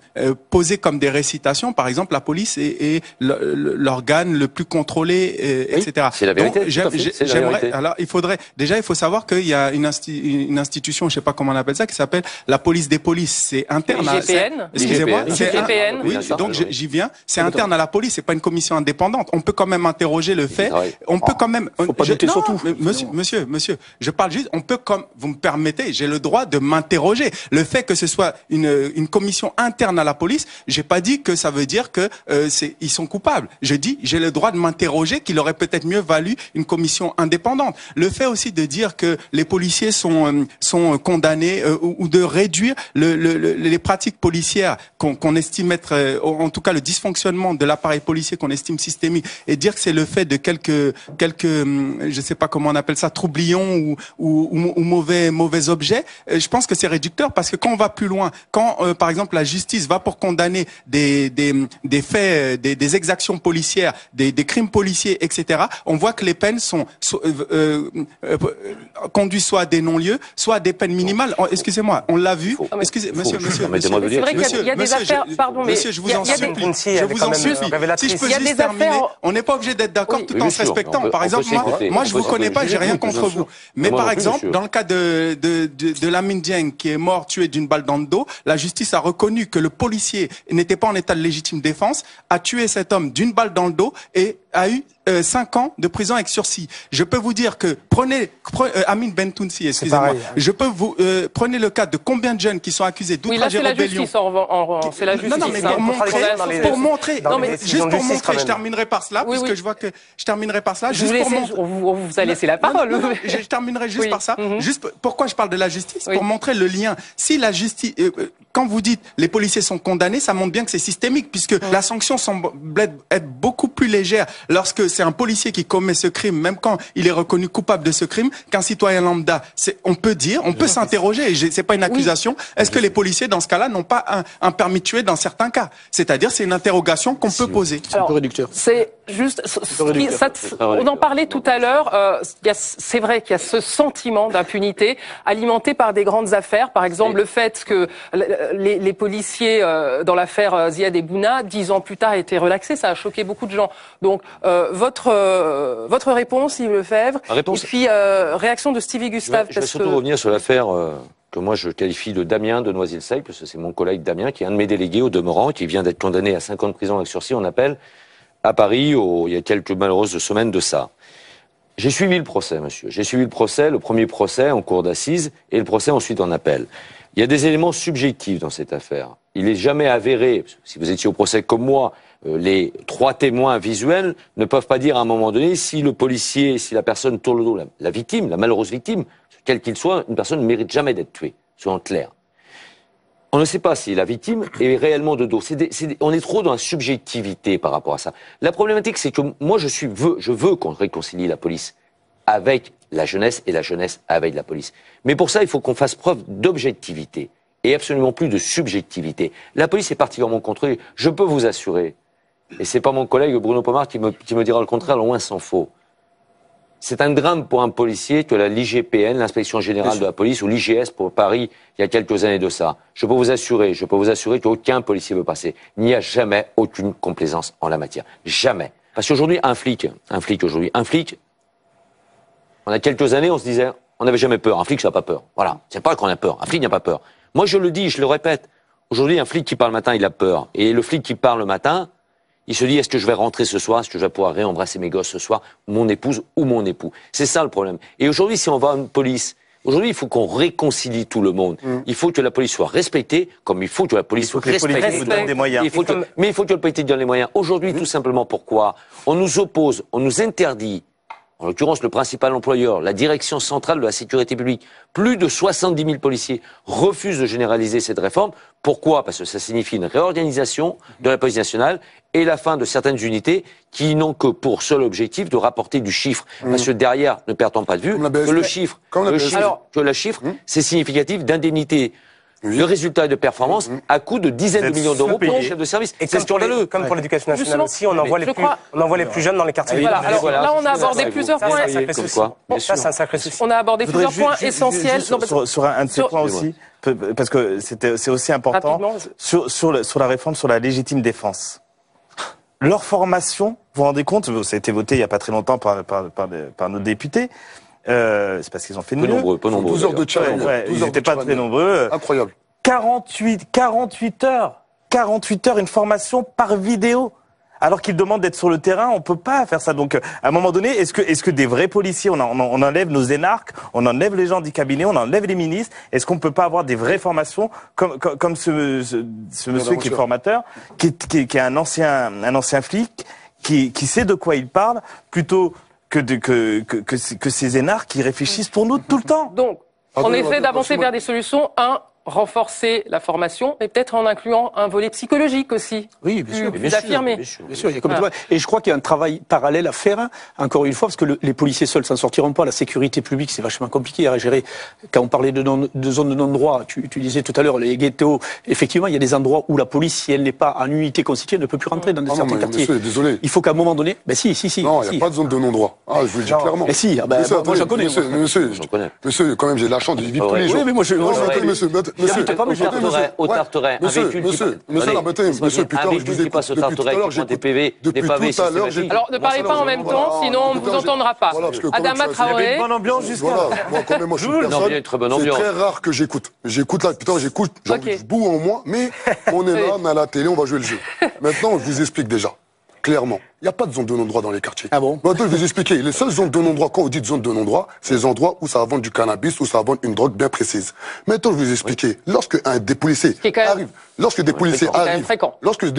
posées comme des récitations. Par exemple, la police est l'organe le plus contrôlé, etc. C'est la vérité. Donc, alors il faut savoir qu'il y a une institution, je sais pas comment on appelle ça, qui s'appelle la police des polices. C'est interne. Excusez-moi. Oui, donc j'y viens. C'est interne à la police. C'est pas une commission indépendante. On peut quand même interroger le fait. On peut quand même. c'est surtout. Monsieur, je parle juste, on peut, comme vous me permettez, j'ai le droit de m'interroger. Le fait que ce soit une commission interne à la police, j'ai pas dit que ça veut dire que ils sont coupables. Je dis, j'ai le droit de m'interroger qu'il aurait peut-être mieux valu une commission indépendante. Le fait aussi de dire que les policiers sont condamnés ou de réduire les pratiques policières qu'on estime être, en tout cas le dysfonctionnement de l'appareil policier qu'on estime systémique, et dire que c'est le fait de quelques je sais pas comment on appelle ça, troublions ou mauvais objets, je pense que c'est réducteur, parce que quand on va plus loin, quand par exemple la justice va pour condamner des faits, des exactions policières, des crimes policiers, etc., on voit que les peines conduisent soit à des non-lieux, soit à des peines minimales. Excusez-moi, on l'a vu. Excusez, monsieur. C'est vrai qu'il y a des affaires, pardon, mais monsieur, je vous en supplie. Si je peux juste terminer, on n'est pas obligé d'être d'accord tout en se respectant. Par exemple, moi, je vous connais pas, j'ai rien contre vous. Mais par exemple, dans le cas de Lamine Dieng, qui est mort tué d'une balle dans le dos, la justice a reconnu que le policier n'était pas en état de légitime défense, a tué cet homme d'une balle dans le dos et a eu 5 ans de prison avec sursis. Je peux vous dire que prenez Amin Bentounsi, excusez-moi. Je peux vous prenez le cas de combien de jeunes qui sont accusés d'outrage et rébellion. C'est la justice. Non, mais pour montrer, je terminerai par cela, puisque je vois que je terminerai par cela. On vous a laissé la parole. Je terminerai juste par ça. Juste pourquoi je parle de la justice, pour montrer le lien. Si la justice, quand vous dites les policiers sont condamnés, ça montre bien que c'est systémique, puisque la sanction semble être beaucoup plus légère lorsque c'est un policier qui commet ce crime, même quand il est reconnu coupable de ce crime, qu'un citoyen lambda. On peut dire, on peut s'interroger, c'est pas une accusation, est-ce que les policiers, dans ce cas-là, n'ont pas un permis de tuer dans certains cas? C'est-à-dire, c'est une interrogation qu'on peut poser. C'est un peu réducteur. C'est juste, on en parlait tout à l'heure, c'est vrai qu'il y a ce sentiment d'impunité alimenté par des grandes affaires. Par exemple, le fait que les policiers dans l'affaire Ziad et Bouna, 10 ans plus tard, étaient relaxés, ça a choqué beaucoup de gens. Donc, votre réponse, Yves Lefebvre, et puis réaction de Stevie Gustave. Je vais surtout revenir sur l'affaire que moi je qualifie de Damien de Noisy-le-Sec, parce que c'est mon collègue Damien, qui est un de mes délégués au demeurant, qui vient d'être condamné à 5 ans de prison avec sursis, on appelle, à Paris, il y a quelques malheureuses semaines de ça. J'ai suivi le procès, monsieur. J'ai suivi le procès, le premier procès en cour d'assises, et le procès ensuite en appel. Il y a des éléments subjectifs dans cette affaire. Il n'est jamais avéré, si vous étiez au procès comme moi, les 3 témoins visuels ne peuvent pas dire à un moment donné si le policier, si la personne tourne le dos, la victime, la malheureuse victime, quel qu'il soit, une personne ne mérite jamais d'être tuée, soyons clairs. On ne sait pas si la victime est réellement de dos. On est trop dans la subjectivité par rapport à ça. La problématique, c'est que moi, je veux qu'on réconcilie la police avec la jeunesse et la jeunesse avec la police. Mais pour ça, il faut qu'on fasse preuve d'objectivité et absolument plus de subjectivité. La police est particulièrement contrôlée. Je peux vous assurer, et c'est pas mon collègue Bruno Pomar qui me dira le contraire, loin s'en faut. C'est un drame pour un policier que l'IGPN, l'Inspection Générale de la Police, ou l'IGS pour Paris, il y a quelques années de ça. Je peux vous assurer qu'aucun policier veut passer. Il n'y a jamais aucune complaisance en la matière. Jamais. Parce qu'aujourd'hui, un flic, on a quelques années, on se disait, on n'avait jamais peur. Un flic, ça n'a pas peur. Voilà. C'est pas qu'on a peur. Un flic n'a pas peur. Moi, je le dis, je le répète. Aujourd'hui, un flic qui parle le matin, il a peur. Et le flic qui parle le matin, il se dit, est-ce que je vais rentrer ce soir? Est-ce que je vais pouvoir réembrasser mes gosses ce soir? Mon épouse ou mon époux? C'est ça le problème. Et aujourd'hui, si on va à une police, aujourd'hui, il faut qu'on réconcilie tout le monde. Il faut que la police soit respectée, comme il faut que la police soit respectée. Il faut que les des moyens. Mais il faut que la police donne les moyens. Aujourd'hui, tout simplement, pourquoi? On nous oppose, on nous interdit. En l'occurrence, le principal employeur, la direction centrale de la sécurité publique, plus de 70 000 policiers refusent de généraliser cette réforme. Pourquoi? Parce que ça signifie une réorganisation de la police nationale et la fin de certaines unités qui n'ont que pour seul objectif de rapporter du chiffre. Parce que derrière, ne perdons pas de vue, que le chiffre, c'est significatif d'indemnité. Le résultat de performance à coût de dizaines de millions d'euros pour les chefs de service. Et c'est scandaleux. Comme pour l'éducation nationale aussi, on envoie les plus jeunes dans les quartiers. Voilà. Alors là, on a abordé plusieurs points. Ça, c'est un sacré souci. On a abordé plusieurs points essentiels. Sur un de ces points aussi, parce que c'est aussi important, sur la réforme sur la légitime défense. Leur formation, vous vous rendez compte, ça a été voté il n'y a pas très longtemps par nos députés. C'est parce qu'ils ont fait de mieux. Peu nombreux. 12 heures de tir. Ils n'étaient pas très nombreux. Incroyable. 48 heures, une formation par vidéo. alors qu'ils demandent d'être sur le terrain. On peut pas faire ça. Donc, à un moment donné, est-ce que des vrais policiers, on enlève nos énarques, on enlève les gens du cabinet, on enlève les ministres. Est-ce qu'on peut pas avoir des vraies formations comme ce monsieur qui est formateur, qui est un ancien flic, qui sait de quoi il parle, plutôt que ces énarques qui réfléchissent pour nous tout le temps. Donc, on essaie d'avancer vers des solutions. Renforcer la formation, mais peut-être en incluant un volet psychologique aussi. Oui, bien sûr. Plus affirmé. Bien sûr, il y a comme et je crois qu'il y a un travail parallèle à faire, encore une fois, parce que les policiers seuls s'en sortiront pas. La sécurité publique, c'est vachement compliqué à gérer. Quand on parlait de zones de non-droit, tu disais tout à l'heure, les ghettos, effectivement, il y a des endroits où la police, si elle n'est pas en unité constituée, ne peut plus rentrer dans certains quartiers. Monsieur, désolé. Il faut qu'à un moment donné... Si. Non, il n'y a pas de zone de non-droit. Je vous le dis clairement. Mais si, moi j'en connais. Monsieur, quand même, j'ai la chance de vivre tous les jours. Oui, mais moi je... Au Tarteret, un véhicule qui passe au Tarteret, qui prend des PV, des pavés systématiques. Alors, ne parlez pas en même temps, sinon on ne vous entendra pas. Adama Traoré. Il y avait une bonne ambiance jusque-là. Moi, quand même, moi, je suis une personne, c'est très rare que j'écoute. J'écoute, je boue en moi, mais on est là, on est à la télé, on va jouer le jeu. Maintenant, je vous explique déjà. Clairement, il n'y a pas de zone de non-droit dans les quartiers. Ah bon? Maintenant, je vais vous expliquer. Les seules zones de non-droit, quand vous dites zone de non-droit, c'est les endroits où ça va vendre du cannabis, où ça va vendre une drogue bien précise. Maintenant, je vais vous expliquer. Lorsque des policiers arrivent, lorsque des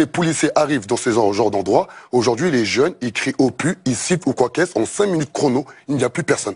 policiers arrivent dans ces genres d'endroits, aujourd'hui, les jeunes, ils crient au pu, ils citent ou quoi qu'est-ce, en 5 minutes chrono, il n'y a plus personne.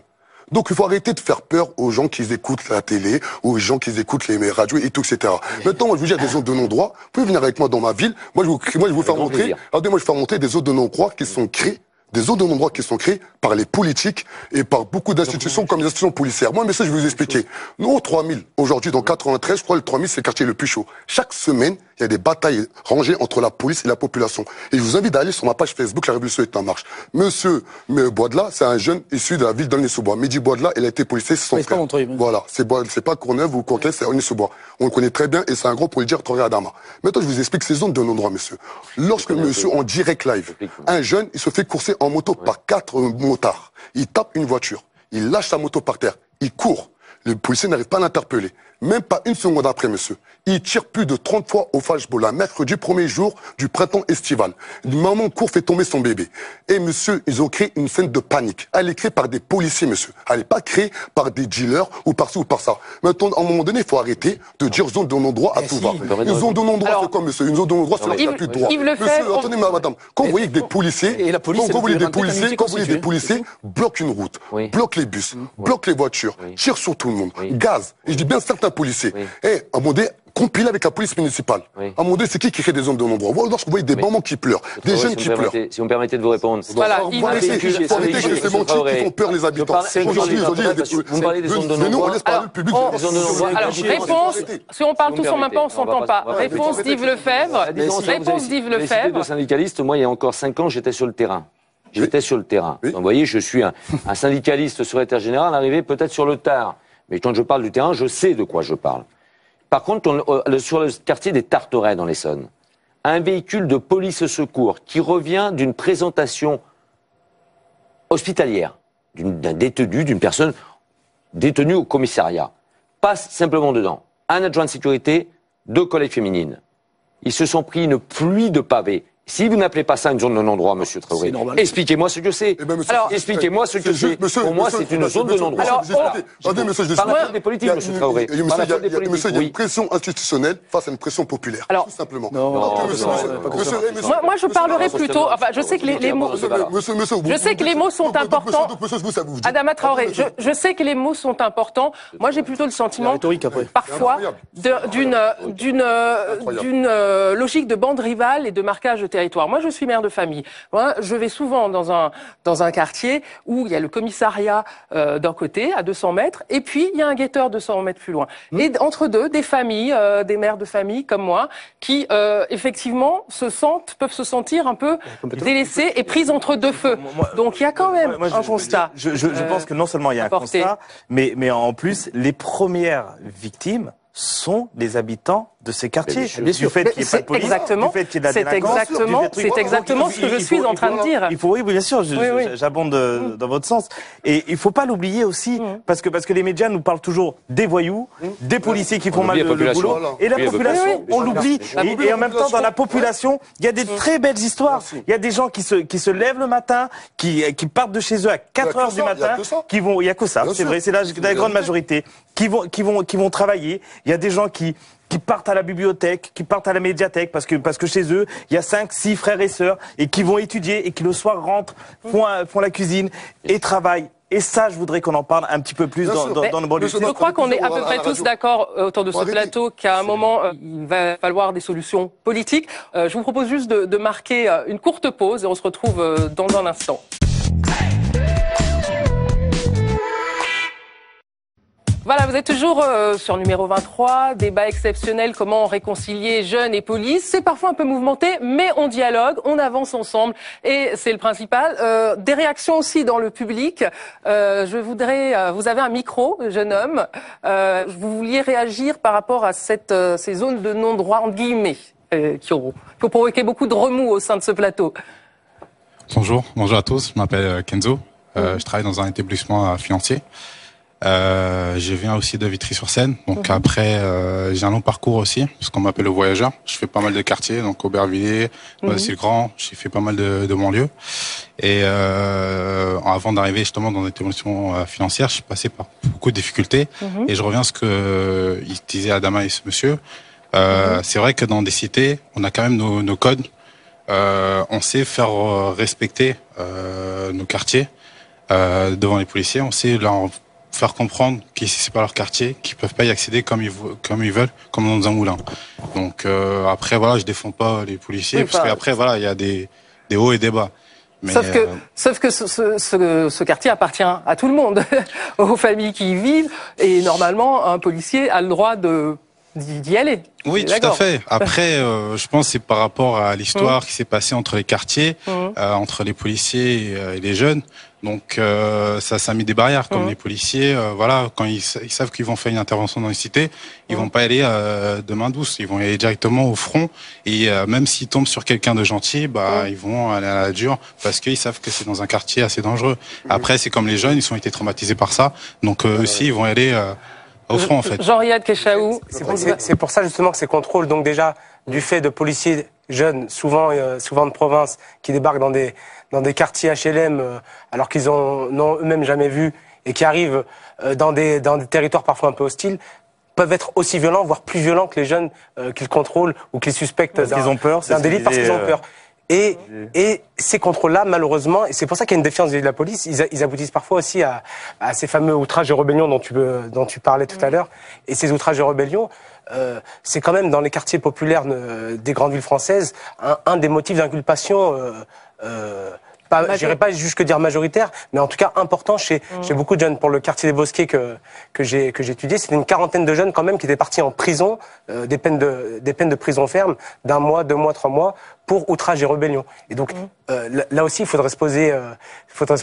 Donc il faut arrêter de faire peur aux gens qui écoutent la télé, aux gens qui écoutent les radios et tout, etc. Maintenant, moi, je vous dis, il y a des zones de non-droit. Vous pouvez venir avec moi dans ma ville. Moi, je vais vous faire montrer. Regardez, moi, je vais faire montrer des zones de non-droit qui sont créées. Des zones de non-droit qui sont créées par les politiques et par beaucoup d'institutions comme les institutions policières. Moi, mais ça, je vais vous expliquer. Nous, au 3000, aujourd'hui, dans 93, je crois, le 3000, c'est le quartier le plus chaud. Chaque semaine, il y a des batailles rangées entre la police et la population. Et je vous invite à aller sur ma page Facebook, La Révolution est en marche. Monsieur Boisdela, c'est un jeune issu de la ville d'Aulnay-sous-Bois. Mehdi Boisdela, il a été policier, c'est son frère. Voilà, c'est pas Courneuve ou Courquet, c'est Aulnay-sous-Bois. On le connaît très bien et c'est un gros pour le dire, Traoré Adama. Maintenant, je vous explique ces zones de non-droit, monsieur. Lorsque monsieur, en direct live, un jeune, il se fait courser en moto par 4 motards. Il tape une voiture. Il lâche sa moto par terre. Il court. Le policier n'arrive pas à l'interpeller. Même pas une seconde après, monsieur. Il tire plus de 30 fois au flashball, mercredi, premier jour du printemps estival. Une maman court, fait tomber son bébé. Et monsieur, ils ont créé une scène de panique. Elle est créée par des policiers, monsieur. Elle n'est pas créée par des dealers ou par ci ou par ça. Maintenant, à un moment donné, il faut arrêter de dire zone de non-droit à tout va. Une zone de non-droit, c'est quoi, monsieur? Une zone de non-droit, c'est là qu'il n'y a plus de droit. Monsieur, attendez, madame. Quand vous voyez que des policiers, quand vous voyez des policiers bloquent une route, bloquent les bus, bloquent les voitures, tirent sur tout le monde, gaz. Et je dis bien certains policiers. Et à un moment donné, compilé avec la police municipale. À un moment donné, c'est qui crée des zones de non-droit? Lorsque vous voyez des mamans qui pleurent, des jeunes qui pleurent. Si vous me permettez de vous répondre. Voilà, il faut arrêter que ces mentiers qui font peur les habitants. Aujourd'hui, vous me parlez des zones de non-droit. Mais nous, on laisse parler le public. Alors, réponse, si on parle tous en même temps, on s'entend pas. Réponse d'Yves Lefebvre. Réponse d'Yves Lefebvre. De syndicaliste, moi, il y a encore 5 ans, j'étais sur le terrain. J'étais sur le terrain. Donc, vous voyez, je suis un syndicaliste secrétaire général arrivé peut-être sur le tard. Mais quand je parle du terrain, je sais de quoi je parle. Par contre, sur le quartier des Tarterets dans l'Essonne, un véhicule de police secours qui revient d'une présentation hospitalière, d'un détenu, d'une personne détenue au commissariat, passe simplement dedans. Un adjoint de sécurité, 2 collègues féminines. Ils se sont pris une pluie de pavés. Si vous n'appelez pas ça une zone de non-droit, monsieur Traoré, expliquez-moi ce que c'est. Alors, expliquez-moi ce que c'est. Pour moi, c'est une zone de non-droit. Attendez, monsieur, je par la faute des politiques, monsieur Traoré. Monsieur, il y a une pression institutionnelle face à une pression populaire. Alors, tout simplement. Moi, je parlerai plutôt. Enfin, je sais que les mots. Je sais que les mots sont importants. Adama Traoré, je sais que les mots sont importants. Moi, j'ai plutôt le sentiment, parfois, d'une logique de bande rivale et de marquage de territoire. Moi, je suis mère de famille. Moi, je vais souvent dans un quartier où il y a le commissariat d'un côté, à 200 mètres, et puis il y a un guetteur 200 mètres plus loin. Et entre deux, des familles, des mères de famille comme moi, qui effectivement peuvent se sentir un peu délaissées et prises entre deux feux. Donc il y a quand même un constat. Je pense que non seulement il y a un constat, mais en plus, les premières victimes, sont les habitants de ces quartiers. Bien sûr. Du fait qu'il n'y ait pas de police, exactement, du fait qu'il y ait de la c'est délinquance, exactement ce que je suis en train de dire. Oui, bien sûr, j'abonde dans votre sens. Et il faut pas l'oublier aussi, parce que les médias nous parlent toujours des voyous, des policiers qui font mal le boulot, et la population, on l'oublie. Et en même temps, dans la population, il y a des très belles histoires. Il y a des gens qui se lèvent le matin, qui partent de chez eux à 4 heures du matin, il y a que ça, c'est vrai, c'est la grande majorité, qui vont travailler. Il y a des gens qui partent à la bibliothèque, qui partent à la médiathèque, parce que chez eux, il y a 5, 6 frères et sœurs, et qui vont étudier, et qui le soir rentrent, font la cuisine, et travaillent. Et ça, je voudrais qu'on en parle un petit peu plus dans le banlieue. Je crois qu'on est à peu près tous d'accord autour de ce plateau qu'à un moment, il va falloir des solutions politiques. Je vous propose juste de marquer une courte pause, et on se retrouve dans un instant. Voilà, vous êtes toujours sur numéro 23, débat exceptionnel, comment réconcilier jeunes et police. C'est parfois un peu mouvementé, mais on dialogue, on avance ensemble et c'est le principal. Des réactions aussi dans le public. Je voudrais, vous avez un micro, jeune homme. Vous vouliez réagir par rapport à ces zones de non-droit, entre guillemets, qui ont provoqué beaucoup de remous au sein de ce plateau. Bonjour à tous, je m'appelle Kenzo. Je travaille dans un établissement financier. Je viens aussi de Vitry-sur-Seine, donc après j'ai un long parcours aussi, parce qu'on m'appelle le voyageur. Je fais pas mal de quartiers, donc Aubervilliers, Noisy-le-Grand, j'ai fait pas mal de banlieues. Et avant d'arriver justement dans l'établissement financière, je suis passé par beaucoup de difficultés. Et je reviens à ce que il disait Adama et ce monsieur. C'est vrai que dans des cités, on a quand même nos codes. On sait faire respecter nos quartiers devant les policiers. On sait leur faire comprendre qu'ici c'est pas leur quartier, qu'ils peuvent pas y accéder comme ils veulent, comme dans un moulin. Donc après voilà, je défends pas les policiers, parce qu'après voilà, il y a des hauts et des bas. Mais, sauf que ce quartier appartient à tout le monde, aux familles qui y vivent, et normalement un policier a le droit d'y aller. Oui, tout à fait. Après, je pense que c'est par rapport à l'histoire qui s'est passée entre les quartiers, entre les policiers et les jeunes. Donc ça a mis des barrières. Comme les policiers, voilà, quand ils savent qu'ils vont faire une intervention dans une cité, ils vont pas aller de main douce. Ils vont y aller directement au front. Et même s'ils tombent sur quelqu'un de gentil, ils vont aller à la dure parce qu'ils savent que c'est dans un quartier assez dangereux. Après, c'est comme les jeunes, ils ont été traumatisés par ça. Donc aussi, ils vont y aller au front, en fait. Jean-Riyad Kechaou. C'est pour ça justement que ces contrôles, donc déjà du fait de policiers jeunes, souvent de province, qui débarquent dans des quartiers HLM alors qu'ils n'ont eux-mêmes jamais vu et qui arrivent dans des territoires parfois un peu hostiles, peuvent être aussi violents, voire plus violents que les jeunes qu'ils contrôlent ou qu'ils suspectent d'un délit parce qu'ils ont peur. Et ces contrôles-là, malheureusement, et c'est pour ça qu'il y a une défiance de la police, ils aboutissent parfois aussi à ces fameux outrages et rébellions dont tu parlais tout à l'heure. Et ces outrages et rébellions, c'est quand même dans les quartiers populaires des grandes villes françaises un des motifs d'inculpation. J'irais pas jusque dire majoritaire, mais en tout cas important chez beaucoup de jeunes. Pour le quartier des Bosquets que j'ai étudié, c'était une quarantaine de jeunes quand même qui étaient partis en prison, des peines de prison ferme d'1 mois, 2 mois, 3 mois pour outrage et rébellion. Et donc là aussi, il faudrait se poser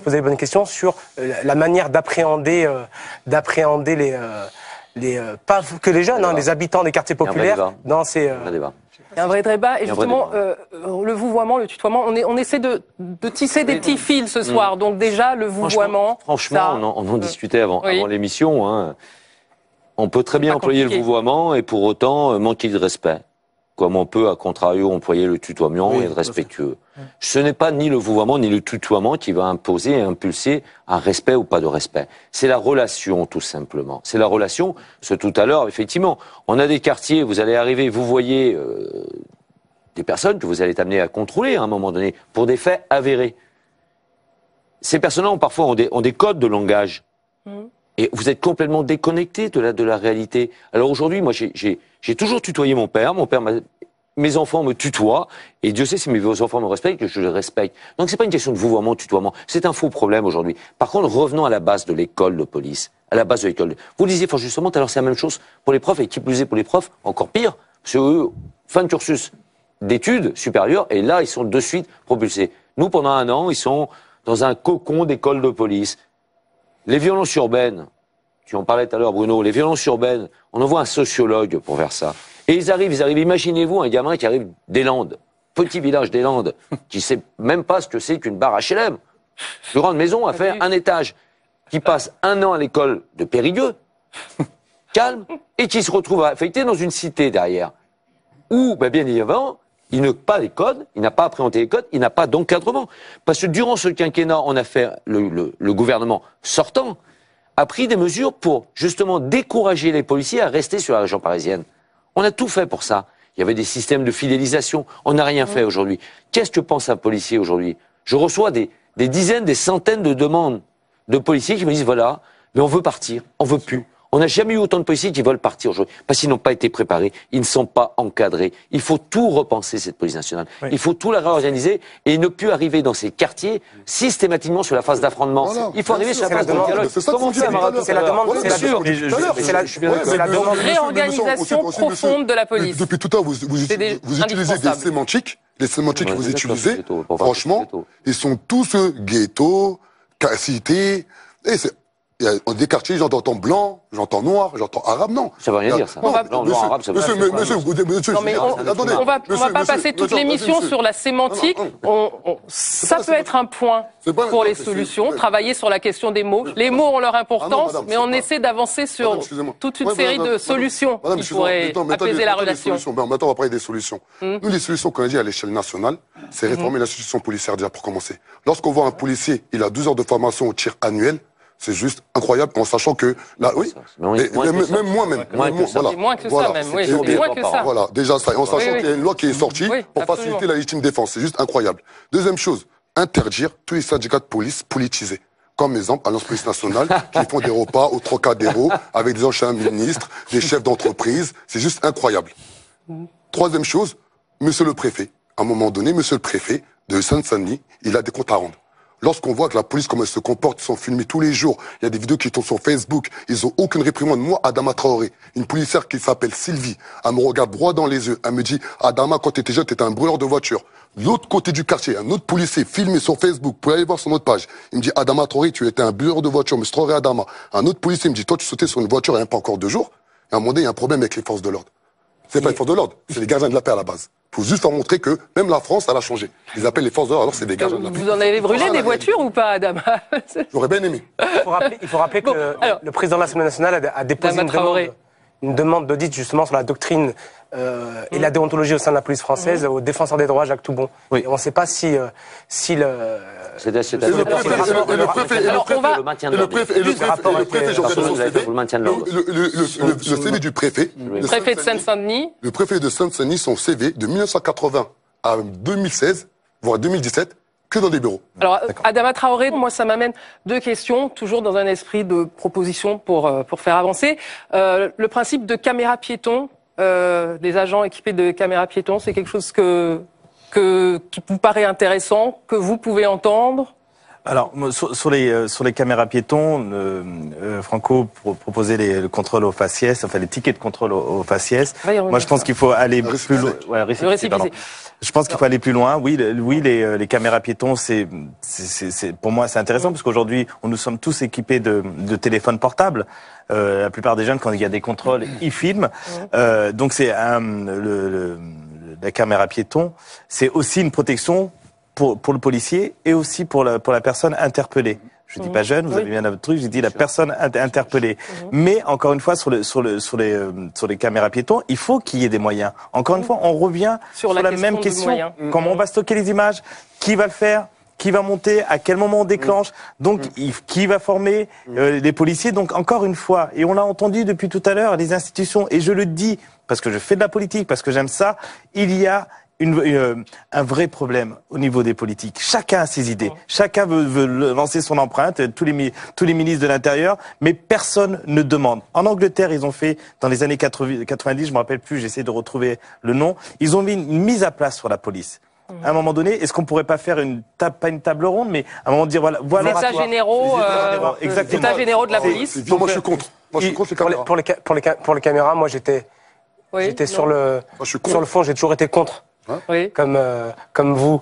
les bonnes questions sur la manière d'appréhender pas que les jeunes, les habitants des quartiers populaires dans ces. Il y a un vrai débat et justement le vouvoiement, le tutoiement, on essaie de tisser des petits fils ce soir. Donc déjà le vouvoiement. Franchement, on en discutait avant l'émission. Hein. On peut très bien employer le vouvoiement et pour autant manquer de respect. Comme on peut, à contrario, employer le tutoiement et être respectueux. Ce n'est pas ni le vouvoiement ni le tutoiement qui va imposer et impulser un respect ou pas de respect. C'est la relation, tout simplement. C'est la relation. Tout à l'heure, effectivement, on a des quartiers, vous allez arriver, vous voyez des personnes que vous allez être amené à contrôler à un moment donné pour des faits avérés. Ces personnes-là ont des codes de langage. Et vous êtes complètement déconnecté de la réalité. Alors aujourd'hui, moi, j'ai toujours tutoyé mon père. Mes enfants me tutoient. Et Dieu sait si mes enfants me respectent, que je les respecte. Donc c'est pas une question de vouvoiement, de tutoiement. C'est un faux problème aujourd'hui. Par contre, revenons à la base de l'école de police. À la base de l'école. Vous le disiez fort justement, alors c'est la même chose pour les profs. Et qui plus est pour les profs, encore pire. Parce qu'eux, fin de cursus d'études supérieures. Et là, ils sont de suite propulsés. Nous, pendant 1 an, ils sont dans un cocon d'école de police. Les violences urbaines, tu en parlais tout à l'heure, Bruno, les violences urbaines, on envoie un sociologue pour faire ça. Et ils arrivent, imaginez-vous un gamin qui arrive des Landes, petit village des Landes, qui sait même pas ce que c'est qu'une barre HLM. Grande maison à faire un étage, qui passe 1 an à l'école de Périgueux, calme, et qui se retrouve affecté dans une cité derrière, où, bien évidemment, il n'a pas les codes, il n'a pas appréhendé les codes, il n'a pas d'encadrement. Parce que durant ce quinquennat, on a fait, le gouvernement sortant a pris des mesures pour justement décourager les policiers à rester sur la région parisienne. On a tout fait pour ça. Il y avait des systèmes de fidélisation, on n'a rien fait aujourd'hui. Qu'est-ce que pense un policier aujourd'hui? Je reçois des dizaines, des centaines de demandes de policiers qui me disent voilà, mais on veut partir, on veut plus. On n'a jamais eu autant de policiers qui veulent partir aujourd'hui, parce qu'ils n'ont pas été préparés, ils ne sont pas encadrés. Il faut tout repenser, cette police nationale. Oui. Il faut tout la réorganiser et ne plus arriver dans ces quartiers systématiquement sur la phase d'affrontement. Voilà. Il faut arriver sur la phase de dialogue. C'est la demande, c'est la demande de réorganisation profonde de la police. Depuis tout à l'heure, vous utilisez des sémantiques. Les sémantiques que vous utilisez, franchement, ils sont tous ghetto, cité, et c'est... Il y a des quartiers, j'entends blanc, j'entends noir, j'entends arabe, non. Ça veut rien dire, ça. Non, monsieur, arabe, ça veut monsieur, non, mais on va pas passer toute l'émission sur la sémantique. Ça peut être un point pour les solutions, travailler sur la question des mots. Les mots ont leur importance, mais on essaie d'avancer sur toute une série de solutions qui pourraient apaiser la relation. Maintenant, on va parler des solutions. Nous, les solutions qu'on a dit à l'échelle nationale, c'est réformer l'institution policière déjà pour commencer. Lorsqu'on voit un policier, il a 12 heures de formation au tir annuel, c'est juste incroyable en sachant que là, oui, moins que ça. Voilà, déjà ça, en sachant qu'il y a une loi qui est sortie pour faciliter la légitime défense, c'est juste incroyable. Deuxième chose, interdire tous les syndicats de police politisés. Comme exemple, Alliance Police Nationale, qui font des repas au Trocadéro avec des anciens ministres, des chefs d'entreprise, c'est juste incroyable. Troisième chose, monsieur le préfet, à un moment donné, monsieur le préfet de Seine-Saint-Denis, il a des comptes à rendre. Lorsqu'on voit que la police, comment elle se comporte, ils sont filmés tous les jours, il y a des vidéos qui tournent sur Facebook, ils ont aucune réprimande. Moi, Adama Traoré, une policière qui s'appelle Sylvie, elle me regarde droit dans les yeux, elle me dit, Adama, quand t'étais jeune, t'étais un brûleur de voiture. De l'autre côté du quartier, un autre policier filmé sur Facebook, vous pouvez aller voir sur notre page. Il me dit, Adama Traoré, tu étais un brûleur de voiture, mais Traoré Adama. Un autre policier me dit, toi, tu sautais sur une voiture il n'y a pas encore 2 jours. Et à un moment donné, il y a un problème avec les forces de l'ordre. C'est pas les forces de l'ordre, c'est les gardiens de la paix à la base. Faut juste en montrer que même la France, elle a changé. Ils appellent les forces de l'ordre, alors c'est des gardiens de la paix. Vous en avez brûlé des voitures ou pas, Adama? J'aurais bien aimé. Il faut rappeler que le président de l'Assemblée nationale a déposé une demande d'audit justement sur la doctrine et la déontologie au sein de la police française au défenseur des droits Jacques Toubon. Oui. Et on ne sait pas si le CV du préfet. Le préfet de Seine-Saint-Denis. Le préfet de Seine-Saint-Denis, son CV de 1980 à 2016, voire 2017, que dans des bureaux. Alors, Adama Traoré, moi, ça m'amène 2 questions, toujours dans un esprit de proposition pour faire avancer. Le principe de caméra piéton, des agents équipés de caméras piétons, c'est quelque chose qui vous paraît intéressant, que vous pouvez entendre? Alors, sur les caméras piétons, Franco proposait le contrôle au faciès, enfin les tickets de contrôle au faciès. Moi, je pense qu'il faut aller plus loin. Ouais, je pense qu'il faut aller plus loin. Oui, les caméras piétons, pour moi, c'est intéressant parce qu'aujourd'hui, nous sommes tous équipés de téléphones portables. La plupart des jeunes, quand il y a des contrôles, ils filment. Donc, la caméra piéton, c'est aussi une protection pour le policier et aussi pour la personne interpellée. Je dis pas jeune, vous avez bien votre truc, j'ai dit la personne interpellée. Mais encore une fois, sur les caméras piétons, il faut qu'il y ait des moyens. Encore une fois, on revient sur la même question. Comment on va stocker les images? Qui va le faire? Qui va monter? À quel moment on déclenche? Donc, qui va former les policiers? Donc, encore une fois, et on l'a entendu depuis tout à l'heure, les institutions, et je le dis parce que je fais de la politique, parce que j'aime ça, il y a un vrai problème au niveau des politiques. Chacun a ses idées. Chacun veut lancer son empreinte, tous les ministres de l'Intérieur, mais personne ne demande. En Angleterre, ils ont fait, dans les années 90, je me rappelle plus, j'essaie de retrouver le nom, ils ont mis une mise à place sur la police. À un moment donné, est-ce qu'on pourrait pas faire pas une table ronde, mais à un moment dire voilà. Les états généraux, exactement. États généraux de la police. Moi, je suis contre. Moi, je suis contre les caméras. Pour les caméras, moi, j'étais sur le fond, j'ai toujours été contre. Comme vous,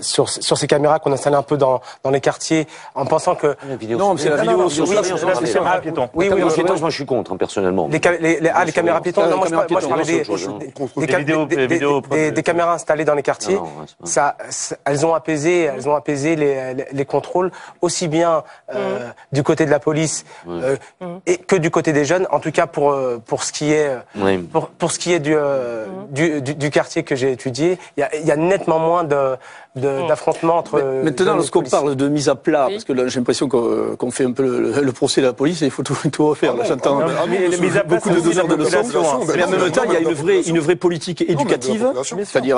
sur ces caméras qu'on installait un peu dans les quartiers, en pensant que Non, mais c'est la vidéo sur c'est la caméra piéton. oui, Moi, je suis contre, hein, personnellement. les caméras piétons. Non, moi, je parlais des caméras installées dans les quartiers. Non, c'est pas- Elles ont apaisé les contrôles aussi bien du côté de la police et que du côté des jeunes. En tout cas pour ce qui est Oui. pour ce qui est du quartier que j'ai étudié, il y a nettement moins d'affrontements entre. Maintenant, jeunes et lorsqu'on policiers. parle de mise à plat, Oui. parce que là, j'ai l'impression qu'on fait un peu le procès de la police et il faut tout refaire. Là, j'entends mise à plat, beaucoup de c'est aussi la donneurs de leçons. population, hein. Mais en même temps, il y a une vraie politique éducative, c'est-à-dire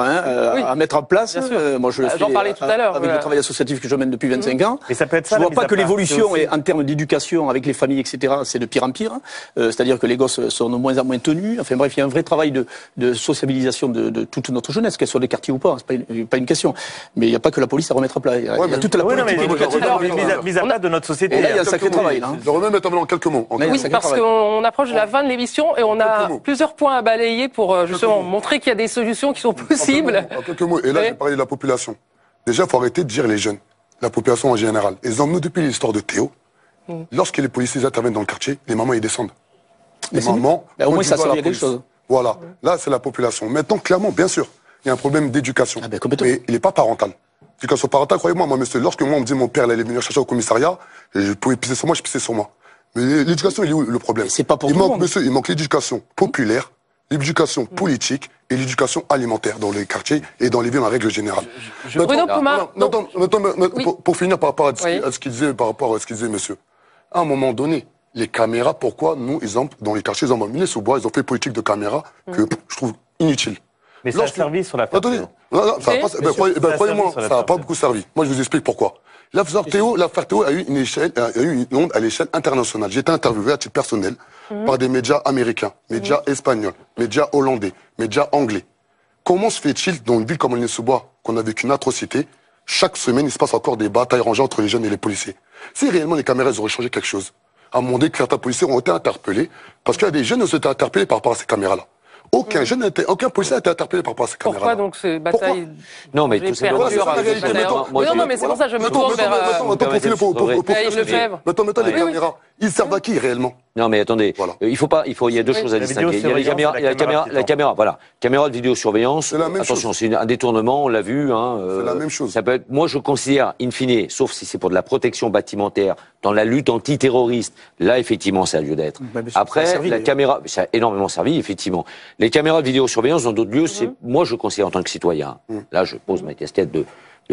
Oui. à mettre en place. Bien sûr. Moi, je le fais J'en parlais tout à l'heure, avec voilà. le travail associatif que je mène depuis 25 ans. Et ça peut être Je ça, ne la vois mise pas à que plat. l'évolution C'est aussi- en termes d'éducation avec les familles, etc., c'est de pire en pire. C'est-à-dire que les gosses sont de moins en moins tenus. Enfin bref, il y a un vrai travail de sociabilisation de toute notre jeunesse, qu'elle soit des quartiers ou pas. C'est pas une question. Mais il n'y a pas que la police à remettre à plat. Il y a toute la Oui, non, mais politique éducative. Alors, mise à plat de notre société. Et là, il y a un sacré travail. Là. Je remets mettre en quelques mots. Oui, Oui, ça parce travaille. qu'on approche de la fin de l'émission et on a Quelques mots. plusieurs points à balayer pour justement Quelques mots. montrer qu'il y a des solutions qui sont possibles. En quelques mots. Et là, Oui. j'ai parlé de la population. Déjà, il faut arrêter de dire les jeunes. La population en général. Exemple, nous, depuis l'histoire de Théo, lorsque les policiers interviennent dans le quartier, les mamans, ils descendent. Les c'est mamans. Mais au moins, ça conduisent à la servait à quelque police. chose. Voilà. Là, c'est la population. Maintenant, clairement, bien sûr, il y a un problème d'éducation. Ah ben, complètement. Mais il n'est pas parental. L'éducation parentale, croyez-moi, moi, monsieur, lorsque moi, on me dit mon père, il allait venir chercher au commissariat, et je pouvais pisser sur moi, je pissais sur moi. Mais l'éducation, il est où le problème? Mais c'est pas pour il tout le manque, monde. monsieur, il manque l'éducation populaire, l'éducation politique et l'éducation alimentaire dans les quartiers et dans les villes en règle générale. Bruno Pomar, Oui. Pour finir par rapport à Oui. ce qu'il disait, par rapport à ce qu'il disait, monsieur. À un moment donné, les caméras, pourquoi nous, exemple, dans les quartiers, ils ont mis les sous-bois, ils ont fait politique de caméra que je trouve inutile. Mais ça a Lorsque- servi sur la Attendez, Théo. non, ça a Ok. pas- ben, croyez- ben, Ça a croyez-moi, servi sur ça la n'a pas Théo. beaucoup servi. Moi, je vous explique pourquoi. L'affaire Théo a eu une échelle, a eu une onde à l'échelle internationale. J'ai été interviewé à titre personnel par des médias américains, médias espagnols, médias hollandais, médias anglais. Comment se fait-il dans une ville comme Aulnay-sous-Bois, qu'on a vécu une atrocité, chaque semaine, il se passe encore des batailles rangées entre les jeunes et les policiers? Si réellement les caméras elles auraient changé quelque chose, à un moment donné, certains policiers ont été interpellés, parce qu'il y a des jeunes qui ont été interpellés par rapport à ces caméras-là. Aucun policier n'a été interpellé par rapport à ces caméras-là. pourquoi donc ces batailles Non, mais j'ai tout simplement, perdu, c'est ça, la réalité. batailles- Mettons- Oui, non, mais c'est pour ça que je me tourne vers... Mettons, pour Yves Lefebvre. Mettons, les Oui, oui. caméras. Ils servent à qui réellement? Non, mais attendez, Voilà. il y a deux Oui. choses à La distinguer. Il y a les vidéosurveillance caméras, et il y a la caméra, voilà. Caméra de vidéosurveillance. C'est la même Attention, chose. c'est un détournement, on l'a vu, hein. C'est la même chose. Ça peut être, moi, je considère, in fine, sauf si c'est pour de la protection bâtimentaire, dans la lutte antiterroriste, là, effectivement, ça a lieu d'être. Bah, bien sûr, ça a Après, servi, la d'ailleurs. caméra, ça a énormément servi, effectivement. Les caméras de vidéosurveillance dans d'autres lieux, c'est, moi, je considère en tant que citoyen. Là, je pose ma casquette de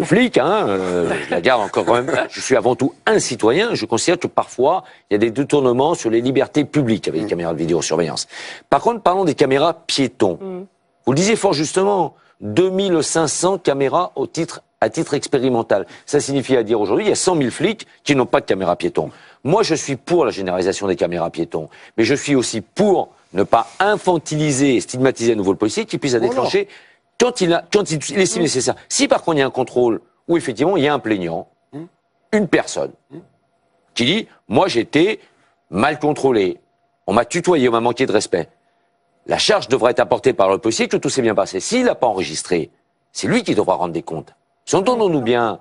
flic, hein, je la garde encore quand même. Je suis avant tout un citoyen. Je considère que parfois, il y a des détournements sur les libertés publiques avec les caméras de vidéosurveillance. Par contre, parlons des caméras piétons. Vous le disiez fort justement, 2500 caméras à titre expérimental. Ça signifie à dire aujourd'hui, il y a 100 000 flics qui n'ont pas de caméras piétons. Moi, je suis pour la généralisation des caméras piétons, mais je suis aussi pour ne pas infantiliser et stigmatiser à nouveau le policier qui puisse la déclencher quand il estime nécessaire. Si par contre il y a un contrôle où effectivement il y a un plaignant, une personne qui dit « moi j'ai été mal contrôlé, on m'a tutoyé, on m'a manqué de respect », la charge devrait être apportée par le policier que tout s'est bien passé. S'il n'a pas enregistré, c'est lui qui devra rendre des comptes. Si entendons-nous bien,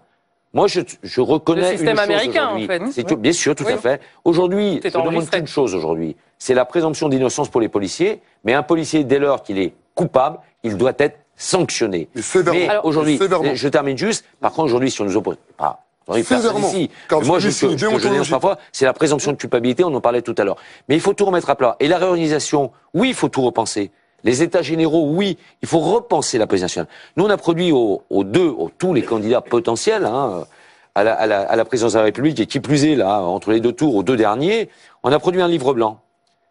moi je reconnais Le système une chose américain, aujourd'hui. en fait. C'est tout, bien sûr, tout Oui. à fait. Aujourd'hui, C'est je demande enregistré. qu'une chose aujourd'hui, c'est la présomption d'innocence pour les policiers, mais un policier, dès lors qu'il est coupable, il doit être sanctionné. Mais sévèrement. Mais Alors, aujourd'hui, sévèrement. je termine juste, par contre aujourd'hui, si on nous oppose, personne Sévèrement. ici, Car mais moi celui-ci, ce que je dénonce déontologie. parfois, c'est la présomption de culpabilité, on en parlait tout à l'heure. Mais il faut tout remettre à plat. Et la réorganisation, oui, il faut tout repenser. Les états généraux, oui, il faut repenser la police nationale. Nous, on a produit aux tous les candidats potentiels, hein, à la présidence de la République, et qui plus est, là, entre les deux tours, aux deux derniers, on a produit un livre blanc.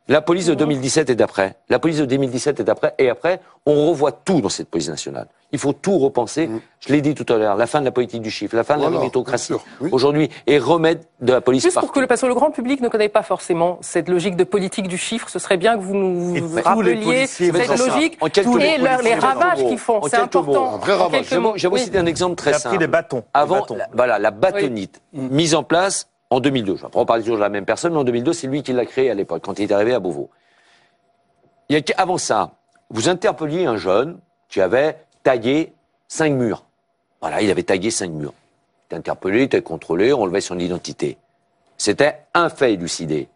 La police de 2017 et d'après. La police de 2017 et d'après. Et après, on revoit tout dans cette police nationale. Il faut tout repenser. Je l'ai dit tout à l'heure, la fin de la politique du chiffre, la fin de la Voilà, méritocratie. bien sûr, oui. Aujourd'hui, et remettre de la police Juste partout. pour que parce que le grand public ne connaît pas forcément cette logique de politique du chiffre, ce serait bien que vous nous Et tous les rappeliez policiers cette vont faire logique ça. En quelques et mots, les policiers ravages vont- qu'ils font. en C'est quelques mots, important. un vrai En ravage. quelques mots. J'avoue, Oui. citer un exemple très J'ai appris simple. des bâtons. Avant, Des bâtons. voilà, la bâtonnite, mise en place en 2002. Je ne vais pas parler toujours de la même personne, mais en 2002, c'est lui qui l'a créée à l'époque, quand il est arrivé à Beauvau. Avant ça, vous interpelliez un jeune qui avait taillé 5 murs. Voilà, il avait tagué 5 murs. Il était interpellé, il était contrôlé, on relevait son identité. C'était un fait élucidé.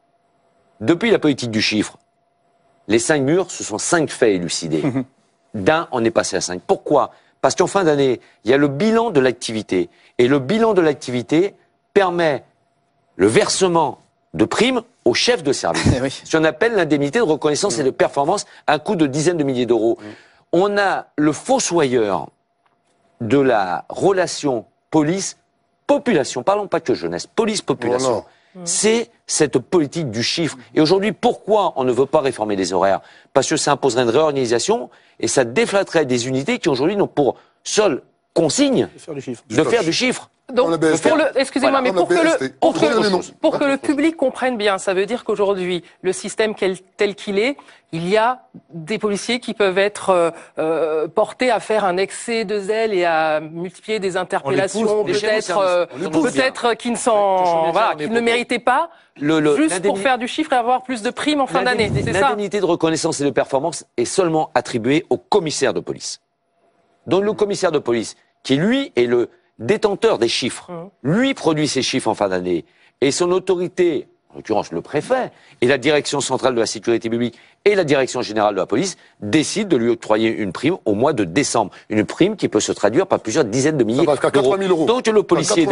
Depuis la politique du chiffre, les 5 murs, ce sont 5 faits élucidés. D'un, on est passé à 5. Pourquoi? Parce qu'en fin d'année, il y a le bilan de l'activité. Et le bilan de l'activité permet le versement de primes aux chefs de service. Ce qu'on appelle l'indemnité de reconnaissance et de performance à un coût de dizaines de milliers d'euros. On a le fossoyeur de la relation police-population. Parlons pas que jeunesse, police-population. C'est cette politique du chiffre. Et aujourd'hui, pourquoi on ne veut pas réformer les horaires? Parce que ça imposerait une réorganisation et ça déflатterait des unités qui aujourd'hui n'ont pour seule consigne de faire du chiffre. Donc, excusez-moi, mais pour que le public comprenne bien, ça veut dire qu'aujourd'hui, le système tel qu'il est, il y a des policiers qui peuvent être portés à faire un excès de zèle et à multiplier des interpellations, peut-être qui ne méritaient pas, juste pour faire du chiffre et avoir plus de primes en fin d'année. L'indemnité de reconnaissance et de performance est seulement attribuée au commissaire de police. Donc le commissaire de police, qui lui est le détenteur des chiffres, lui produit ces chiffres en fin d'année, et son autorité, en l'occurrence le préfet, et la direction centrale de la sécurité publique et la direction générale de la police décident de lui octroyer une prime au mois de décembre. Une prime qui peut se traduire par plusieurs dizaines de milliers d'euros. Donc le policier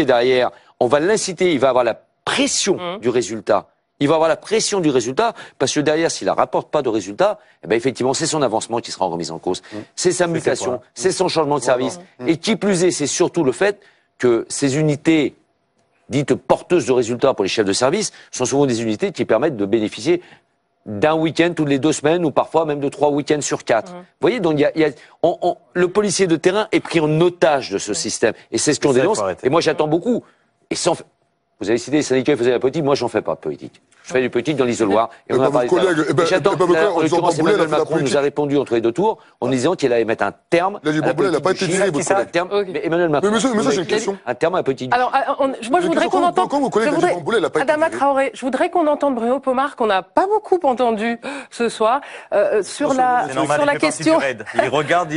derrière, on va l'inciter, il va avoir la pression du résultat. Il va avoir la pression du résultat, parce que derrière, s'il ne rapporte pas de résultat, eh ben effectivement, c'est son avancement qui sera remis en cause. C'est sa mutation, c'est son changement de service. Et qui plus est, c'est surtout le fait que ces unités dites porteuses de résultats pour les chefs de service sont souvent des unités qui permettent de bénéficier d'un week-end toutes les 2 semaines, ou parfois même de 3 week-ends sur 4. Vous voyez, donc le policier de terrain est pris en otage de ce système. Et c'est ce qu'on dénonce. Et moi, j'attends beaucoup. Et sans... Vous avez cité les syndicats qui faisaient la politique, moi j'en fais pas de politique. Je fais du politique dans l'isoloir. Et on a parlé j'attends, en l'occurrence, Emmanuel Macron nous a répondu entre les 2 tours en disant qu'il allait mettre un terme. Il n'a pas été tiré, votre collègue. Mais Emmanuel Macron. Mais monsieur, j'ai une question. Un terme à la politique. Alors, moi je voudrais qu'on entende. Adama Traoré, je voudrais qu'on entende Bruno Pomar, qu'on n'a pas beaucoup entendu ce soir, sur la question. Il regarde,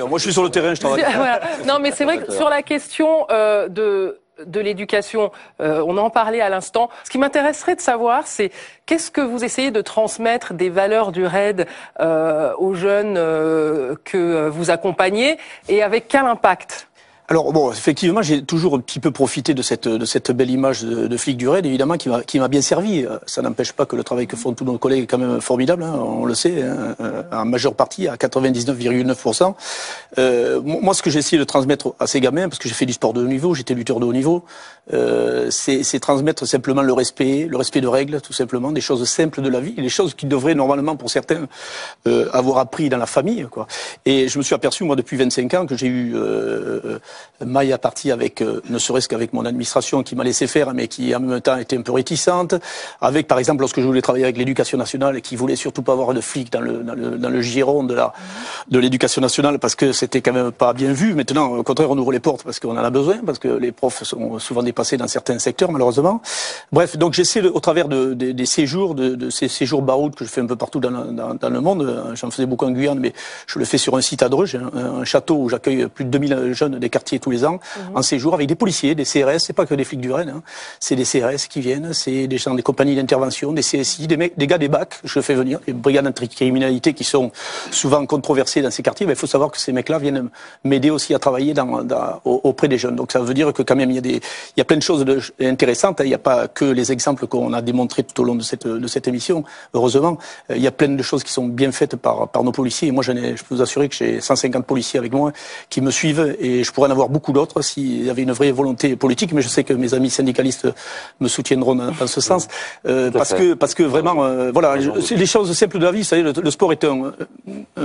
moi je suis sur le terrain, je travaille. Non, mais c'est vrai que sur la question de l'éducation, on en parlait à l'instant. Ce qui m'intéresserait de savoir, c'est qu'est-ce que vous essayez de transmettre des valeurs du RAID aux jeunes que vous accompagnez, et avec quel impact? Alors bon, effectivement, j'ai toujours un petit peu profité de cette belle image de flic du RAID, évidemment, qui m'a bien servi. Ça n'empêche pas que le travail que font tous nos collègues est quand même formidable, hein, on le sait, hein, en majeure partie, à 99,9%. Moi, ce que j'ai essayé de transmettre à ces gamins, parce que j'ai fait du sport de haut niveau, j'étais lutteur de haut niveau, c'est transmettre simplement le respect de règles, tout simplement, des choses simples de la vie, des choses qui devraient normalement, pour certains, avoir appris dans la famille, quoi. Et je me suis aperçu, moi, depuis 25 ans, que j'ai eu maille à partie avec, ne serait-ce qu'avec mon administration qui m'a laissé faire, mais qui en même temps était un peu réticente. Avec, par exemple, lorsque je voulais travailler avec l'éducation nationale et qui voulait surtout pas avoir de flics dans le giron de l'éducation nationale, parce que c'était quand même pas bien vu. Maintenant, au contraire, on ouvre les portes parce qu'on en a besoin, parce que les profs sont souvent dépassés dans certains secteurs, malheureusement. Bref, donc j'essaie, au travers des séjours, de ces séjours baroud que je fais un peu partout dans le monde, j'en faisais beaucoup en Guyane, mais je le fais sur un site à Dreux, j'ai un château où j'accueille plus de 2000 jeunes des quartiers tous les ans, en séjour, avec des policiers, des CRS, c'est pas que des flics du RAID, hein. C'est des CRS qui viennent, c'est des gens des compagnies d'intervention, des CSI, des gars des BAC, je fais venir, les brigades anticriminalité qui sont souvent controversées dans ces quartiers. Mais il faut savoir que ces mecs-là viennent m'aider aussi à travailler auprès des jeunes. Donc ça veut dire que quand même il y a plein de choses intéressantes. Il n'y a pas que les exemples qu'on a démontrés tout au long de cette émission. Heureusement, il y a plein de choses qui sont bien faites par nos policiers. Et moi, je peux vous assurer que j'ai 150 policiers avec moi qui me suivent, et je pourrais en avoir beaucoup d'autres s'il y avait une vraie volonté politique. Mais je sais que mes amis syndicalistes me soutiendront dans ce sens, parce que vraiment, voilà, c'est les choses simples de la vie. Vous savez, le sport est un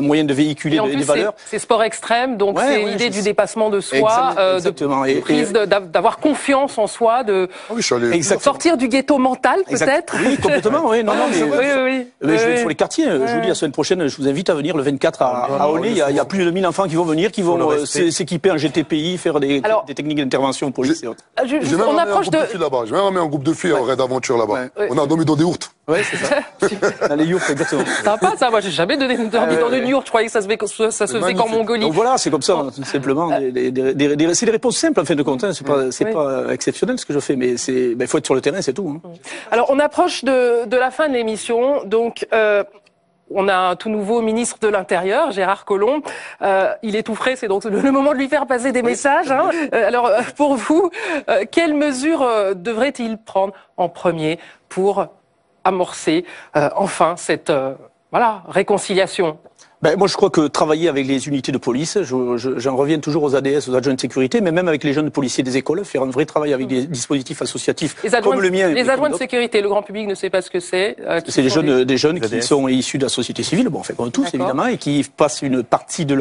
moyen de véhiculer des valeurs. C'est sport extrême, donc c'est l'idée du dépassement de soi, de prise, d'avoir confiance en soi, de sortir du ghetto mental, peut-être. Oui, complètement. Oui, non, mais je vais sur les quartiers. Je vous dis, la semaine prochaine, je vous invite à venir le 24 à Aulnay. Il y a plus de 1000 enfants qui vont venir, qui vont s'équiper en GTPI, faire des techniques d'intervention police et autres. J'ai même ramené un groupe de filles là-bas. J'ai même ramené un groupe de filles en raid d'aventure là-bas. On a dormi dans des ourtes. Ouais, c'est ça. Dans les yurts, exactement. Sympa ça, moi j'ai jamais donné envie dans une yourte, je croyais que ça se faisait qu'en Mongolie. Donc voilà, c'est comme ça, tout simplement. C'est des réponses simples en fin de compte. Hein. C'est pas exceptionnel ce que je fais, mais il faut être sur le terrain, c'est tout. Hein. Alors on approche de la fin de l'émission, donc on a un tout nouveau ministre de l'Intérieur, Gérard Collomb. Il est tout frais, c'est donc le moment de lui faire passer des messages. Hein. Alors pour vous, quelles mesures devrait-il prendre en premier pour amorcer enfin cette réconciliation? Moi, je crois que travailler avec les unités de police, j'en reviens toujours aux ADS, aux adjoints de sécurité, mais même avec les jeunes policiers des écoles, faire un vrai travail avec des dispositifs associatifs comme le mien. Les adjoints de sécurité, le grand public ne sait pas ce que c'est. C'est des jeunes qui sont issus de la société civile, bon, comme tous évidemment, et qui passent une partie de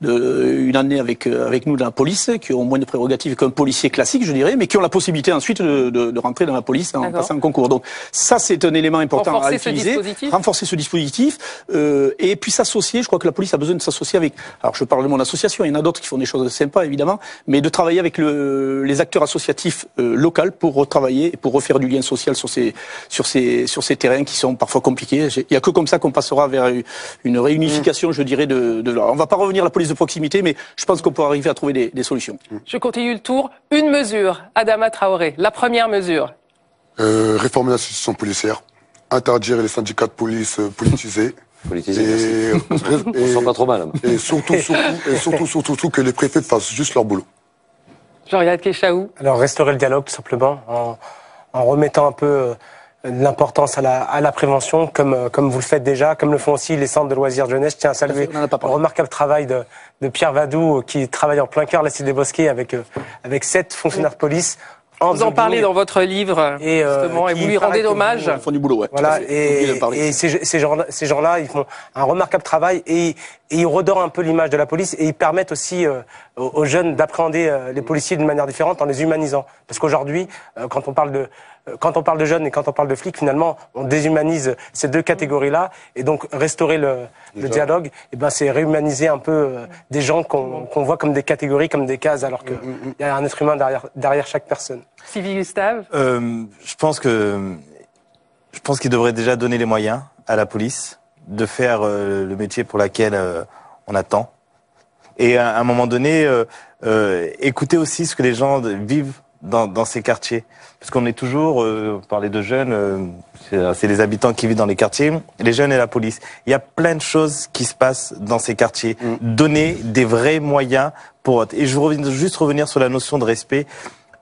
une année avec nous dans la police, qui ont moins de prérogatives qu'un policier classique, je dirais, mais qui ont la possibilité ensuite de rentrer dans la police en passant un concours. Donc ça, c'est un élément important à utiliser. Renforcer ce dispositif. Et puis s'associer, je crois que la police a besoin de s'associer avec, alors je parle de mon association, il y en a d'autres qui font des choses sympas évidemment, mais de travailler avec les acteurs associatifs locaux pour retravailler et pour refaire du lien social sur ces terrains qui sont parfois compliqués. Il n'y a que comme ça qu'on passera vers une réunification, je dirais, on va pas revenir à la police de proximité, mais je pense qu'on peut arriver à trouver des solutions. Je continue le tour. Une mesure, Adama Traoré, la première mesure. Réformer l'institution policière, interdire les syndicats de police politisés. Politisé, on sent pas trop mal. Et surtout que les préfets fassent juste leur boulot. Jean-Riyad Kechaou. Alors restaurer le dialogue tout simplement en remettant un peu l'importance à la prévention comme vous le faites déjà, comme le font aussi les centres de loisirs de jeunesse. Je tiens à saluer le remarquable travail de Pierre Vadou qui travaille en plein cœur de la Cité des Bosquets avec 7 fonctionnaires de police. Vous en parlez dans votre livre, justement, et vous lui rendez hommage. Ils font du boulot, ouais. Voilà, et ces gens-là, ils font un remarquable travail et ils redorent un peu l'image de la police et ils permettent aussi aux jeunes d'appréhender les policiers d'une manière différente en les humanisant. Parce qu'aujourd'hui, quand on parle de jeunes et quand on parle de flics, finalement, on déshumanise ces deux catégories-là. Et donc, restaurer le dialogue, c'est réhumaniser un peu des gens qu'on voit comme des catégories, comme des cases, alors qu'il y a un être humain derrière chaque personne. Sylvie Gustave. Je pense qu'il devrait déjà donner les moyens à la police de faire le métier pour lequel on attend. Et à un moment donné, écouter aussi ce que les gens vivent dans ces quartiers. Parce qu'on est toujours, on parlait de jeunes, c'est les habitants qui vivent dans les quartiers, les jeunes et la police. Il y a plein de choses qui se passent dans ces quartiers. Donner des vrais moyens et je veux juste revenir sur la notion de respect.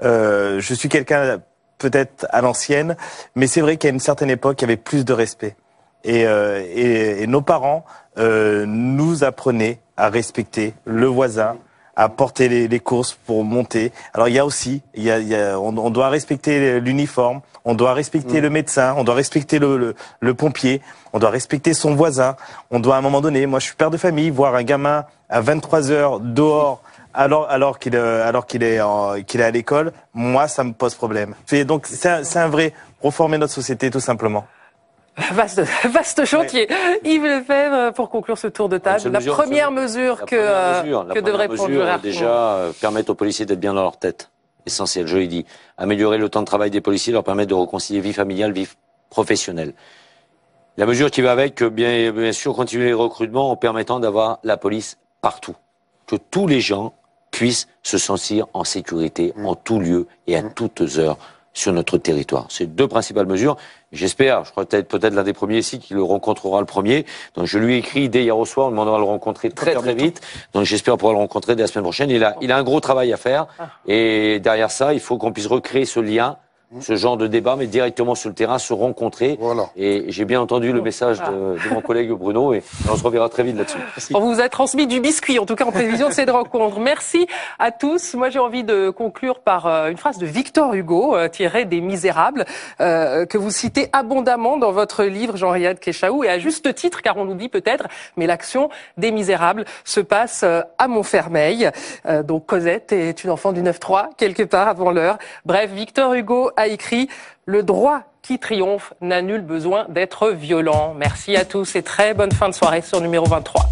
Je suis quelqu'un peut-être à l'ancienne, mais c'est vrai qu'à une certaine époque, il y avait plus de respect. Et nos parents nous apprenaient à respecter le voisin, à porter les courses pour monter. Alors il y a aussi, on doit respecter l'uniforme, on doit respecter le médecin, on doit respecter le pompier, on doit respecter son voisin. On doit à un moment donné, moi je suis père de famille, voir un gamin à 23h dehors alors qu'il est à l'école, moi ça me pose problème. Donc c'est un vrai reformer notre société tout simplement. Vaste chantier. Yves Lefebvre, pour conclure ce tour de table, la première mesure que devrait prendre Gérard Collomb. Déjà, permettre aux policiers d'être bien dans leur tête. Essentiel, je l'ai dit. Améliorer le temps de travail des policiers, leur permettre de réconcilier vie familiale, vie professionnelle. La mesure qui va avec, bien sûr, continuer les recrutements en permettant d'avoir la police partout. Que tous les gens puissent se sentir en sécurité en tout lieu et à toutes heures sur notre territoire. C'est deux principales mesures. J'espère, je crois peut-être l'un des premiers ici qui le rencontrera le premier. Donc je lui ai écrit dès hier au soir, on me demandera de le rencontrer très vite. Donc j'espère pouvoir le rencontrer dès la semaine prochaine. Il a un gros travail à faire. Et derrière ça, il faut qu'on puisse recréer ce lien, ce genre de débat, mais directement sur le terrain, se rencontrer. Voilà. Et j'ai bien entendu le message de mon collègue Bruno et on se reverra très vite là-dessus. On vous a transmis du biscuit, en tout cas en prévision de cette rencontre. Merci à tous. Moi, j'ai envie de conclure par une phrase de Victor Hugo, tirée des Misérables, que vous citez abondamment dans votre livre, Jean-Riyad Kechaou, et à juste titre, car on l'oublie peut-être, mais l'action des Misérables se passe à Montfermeil. Donc Cosette est une enfant du 9-3, quelque part avant l'heure. Bref, Victor Hugo a écrit « Le droit qui triomphe n'a nul besoin d'être violent ». Merci à tous et très bonne fin de soirée sur Numéro 23.